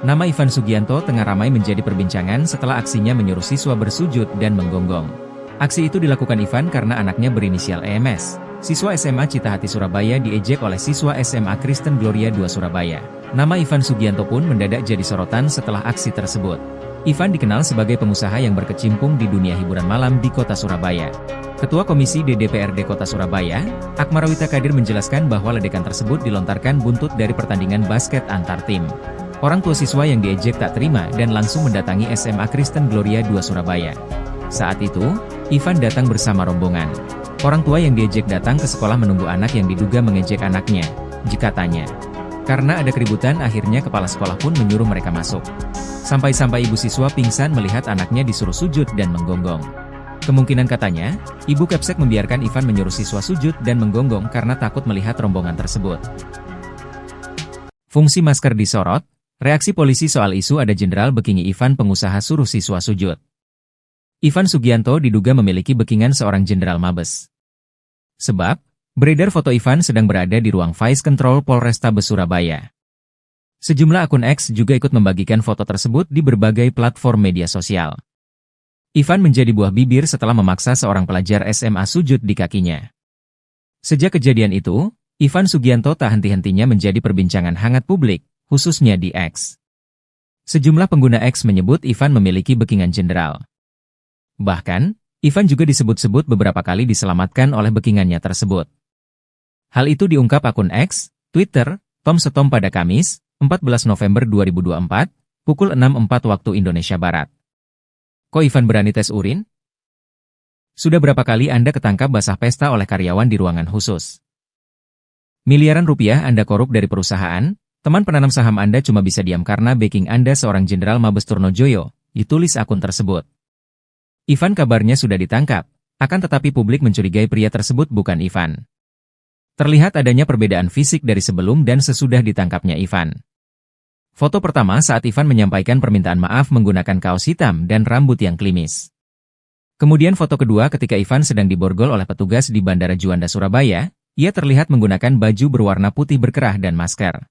Nama Ivan Sugianto tengah ramai menjadi perbincangan setelah aksinya menyuruh siswa bersujud dan menggonggong. Aksi itu dilakukan Ivan karena anaknya berinisial EMS. Siswa SMA Citahati Surabaya diejek oleh siswa SMA Kristen Gloria II Surabaya. Nama Ivan Sugianto pun mendadak jadi sorotan setelah aksi tersebut. Ivan dikenal sebagai pengusaha yang berkecimpung di dunia hiburan malam di kota Surabaya. Ketua Komisi DPRD Kota Surabaya, Akmarawita Kadir menjelaskan bahwa ledakan tersebut dilontarkan buntut dari pertandingan basket antar tim. Orang tua siswa yang diejek tak terima dan langsung mendatangi SMA Kristen Gloria II Surabaya. Saat itu, Ivan datang bersama rombongan. Orang tua yang diejek datang ke sekolah menunggu anak yang diduga mengejek anaknya, jika tanya. Karena ada keributan, akhirnya kepala sekolah pun menyuruh mereka masuk. Sampai-sampai ibu siswa pingsan melihat anaknya disuruh sujud dan menggonggong. Kemungkinan katanya, ibu Kepsek membiarkan Ivan menyuruh siswa sujud dan menggonggong karena takut melihat rombongan tersebut. Fungsi masker disorot, reaksi polisi soal isu ada jenderal bekingi Ivan pengusaha suruh siswa sujud. Ivan Sugianto diduga memiliki bekingan seorang jenderal Mabes. Sebab, beredar foto Ivan sedang berada di ruang Vice Control Polrestabes Surabaya. Sejumlah akun X juga ikut membagikan foto tersebut di berbagai platform media sosial. Ivan menjadi buah bibir setelah memaksa seorang pelajar SMA sujud di kakinya. Sejak kejadian itu, Ivan Sugianto tak henti-hentinya menjadi perbincangan hangat publik, khususnya di X. Sejumlah pengguna X menyebut Ivan memiliki bekingan jenderal. Bahkan, Ivan juga disebut-sebut beberapa kali diselamatkan oleh bekingannya tersebut. Hal itu diungkap akun X, Twitter, Tom Setom pada Kamis, 14 November 2024, pukul 6.04 waktu Indonesia Barat. Kok Ivan berani tes urin? Sudah berapa kali Anda ketangkap basah pesta oleh karyawan di ruangan khusus? Miliaran rupiah Anda korup dari perusahaan, teman penanam saham Anda cuma bisa diam karena backing Anda seorang Jenderal Mabes Turnojoyo, ditulis akun tersebut. Ivan kabarnya sudah ditangkap, akan tetapi publik mencurigai pria tersebut bukan Ivan. Terlihat adanya perbedaan fisik dari sebelum dan sesudah ditangkapnya Ivan. Foto pertama saat Ivan menyampaikan permintaan maaf menggunakan kaos hitam dan rambut yang klimis. Kemudian foto kedua ketika Ivan sedang diborgol oleh petugas di Bandara Juanda Surabaya, ia terlihat menggunakan baju berwarna putih berkerah dan masker.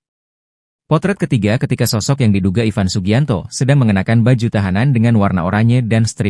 Potret ketiga ketika sosok yang diduga Ivan Sugianto sedang mengenakan baju tahanan dengan warna oranye dan strip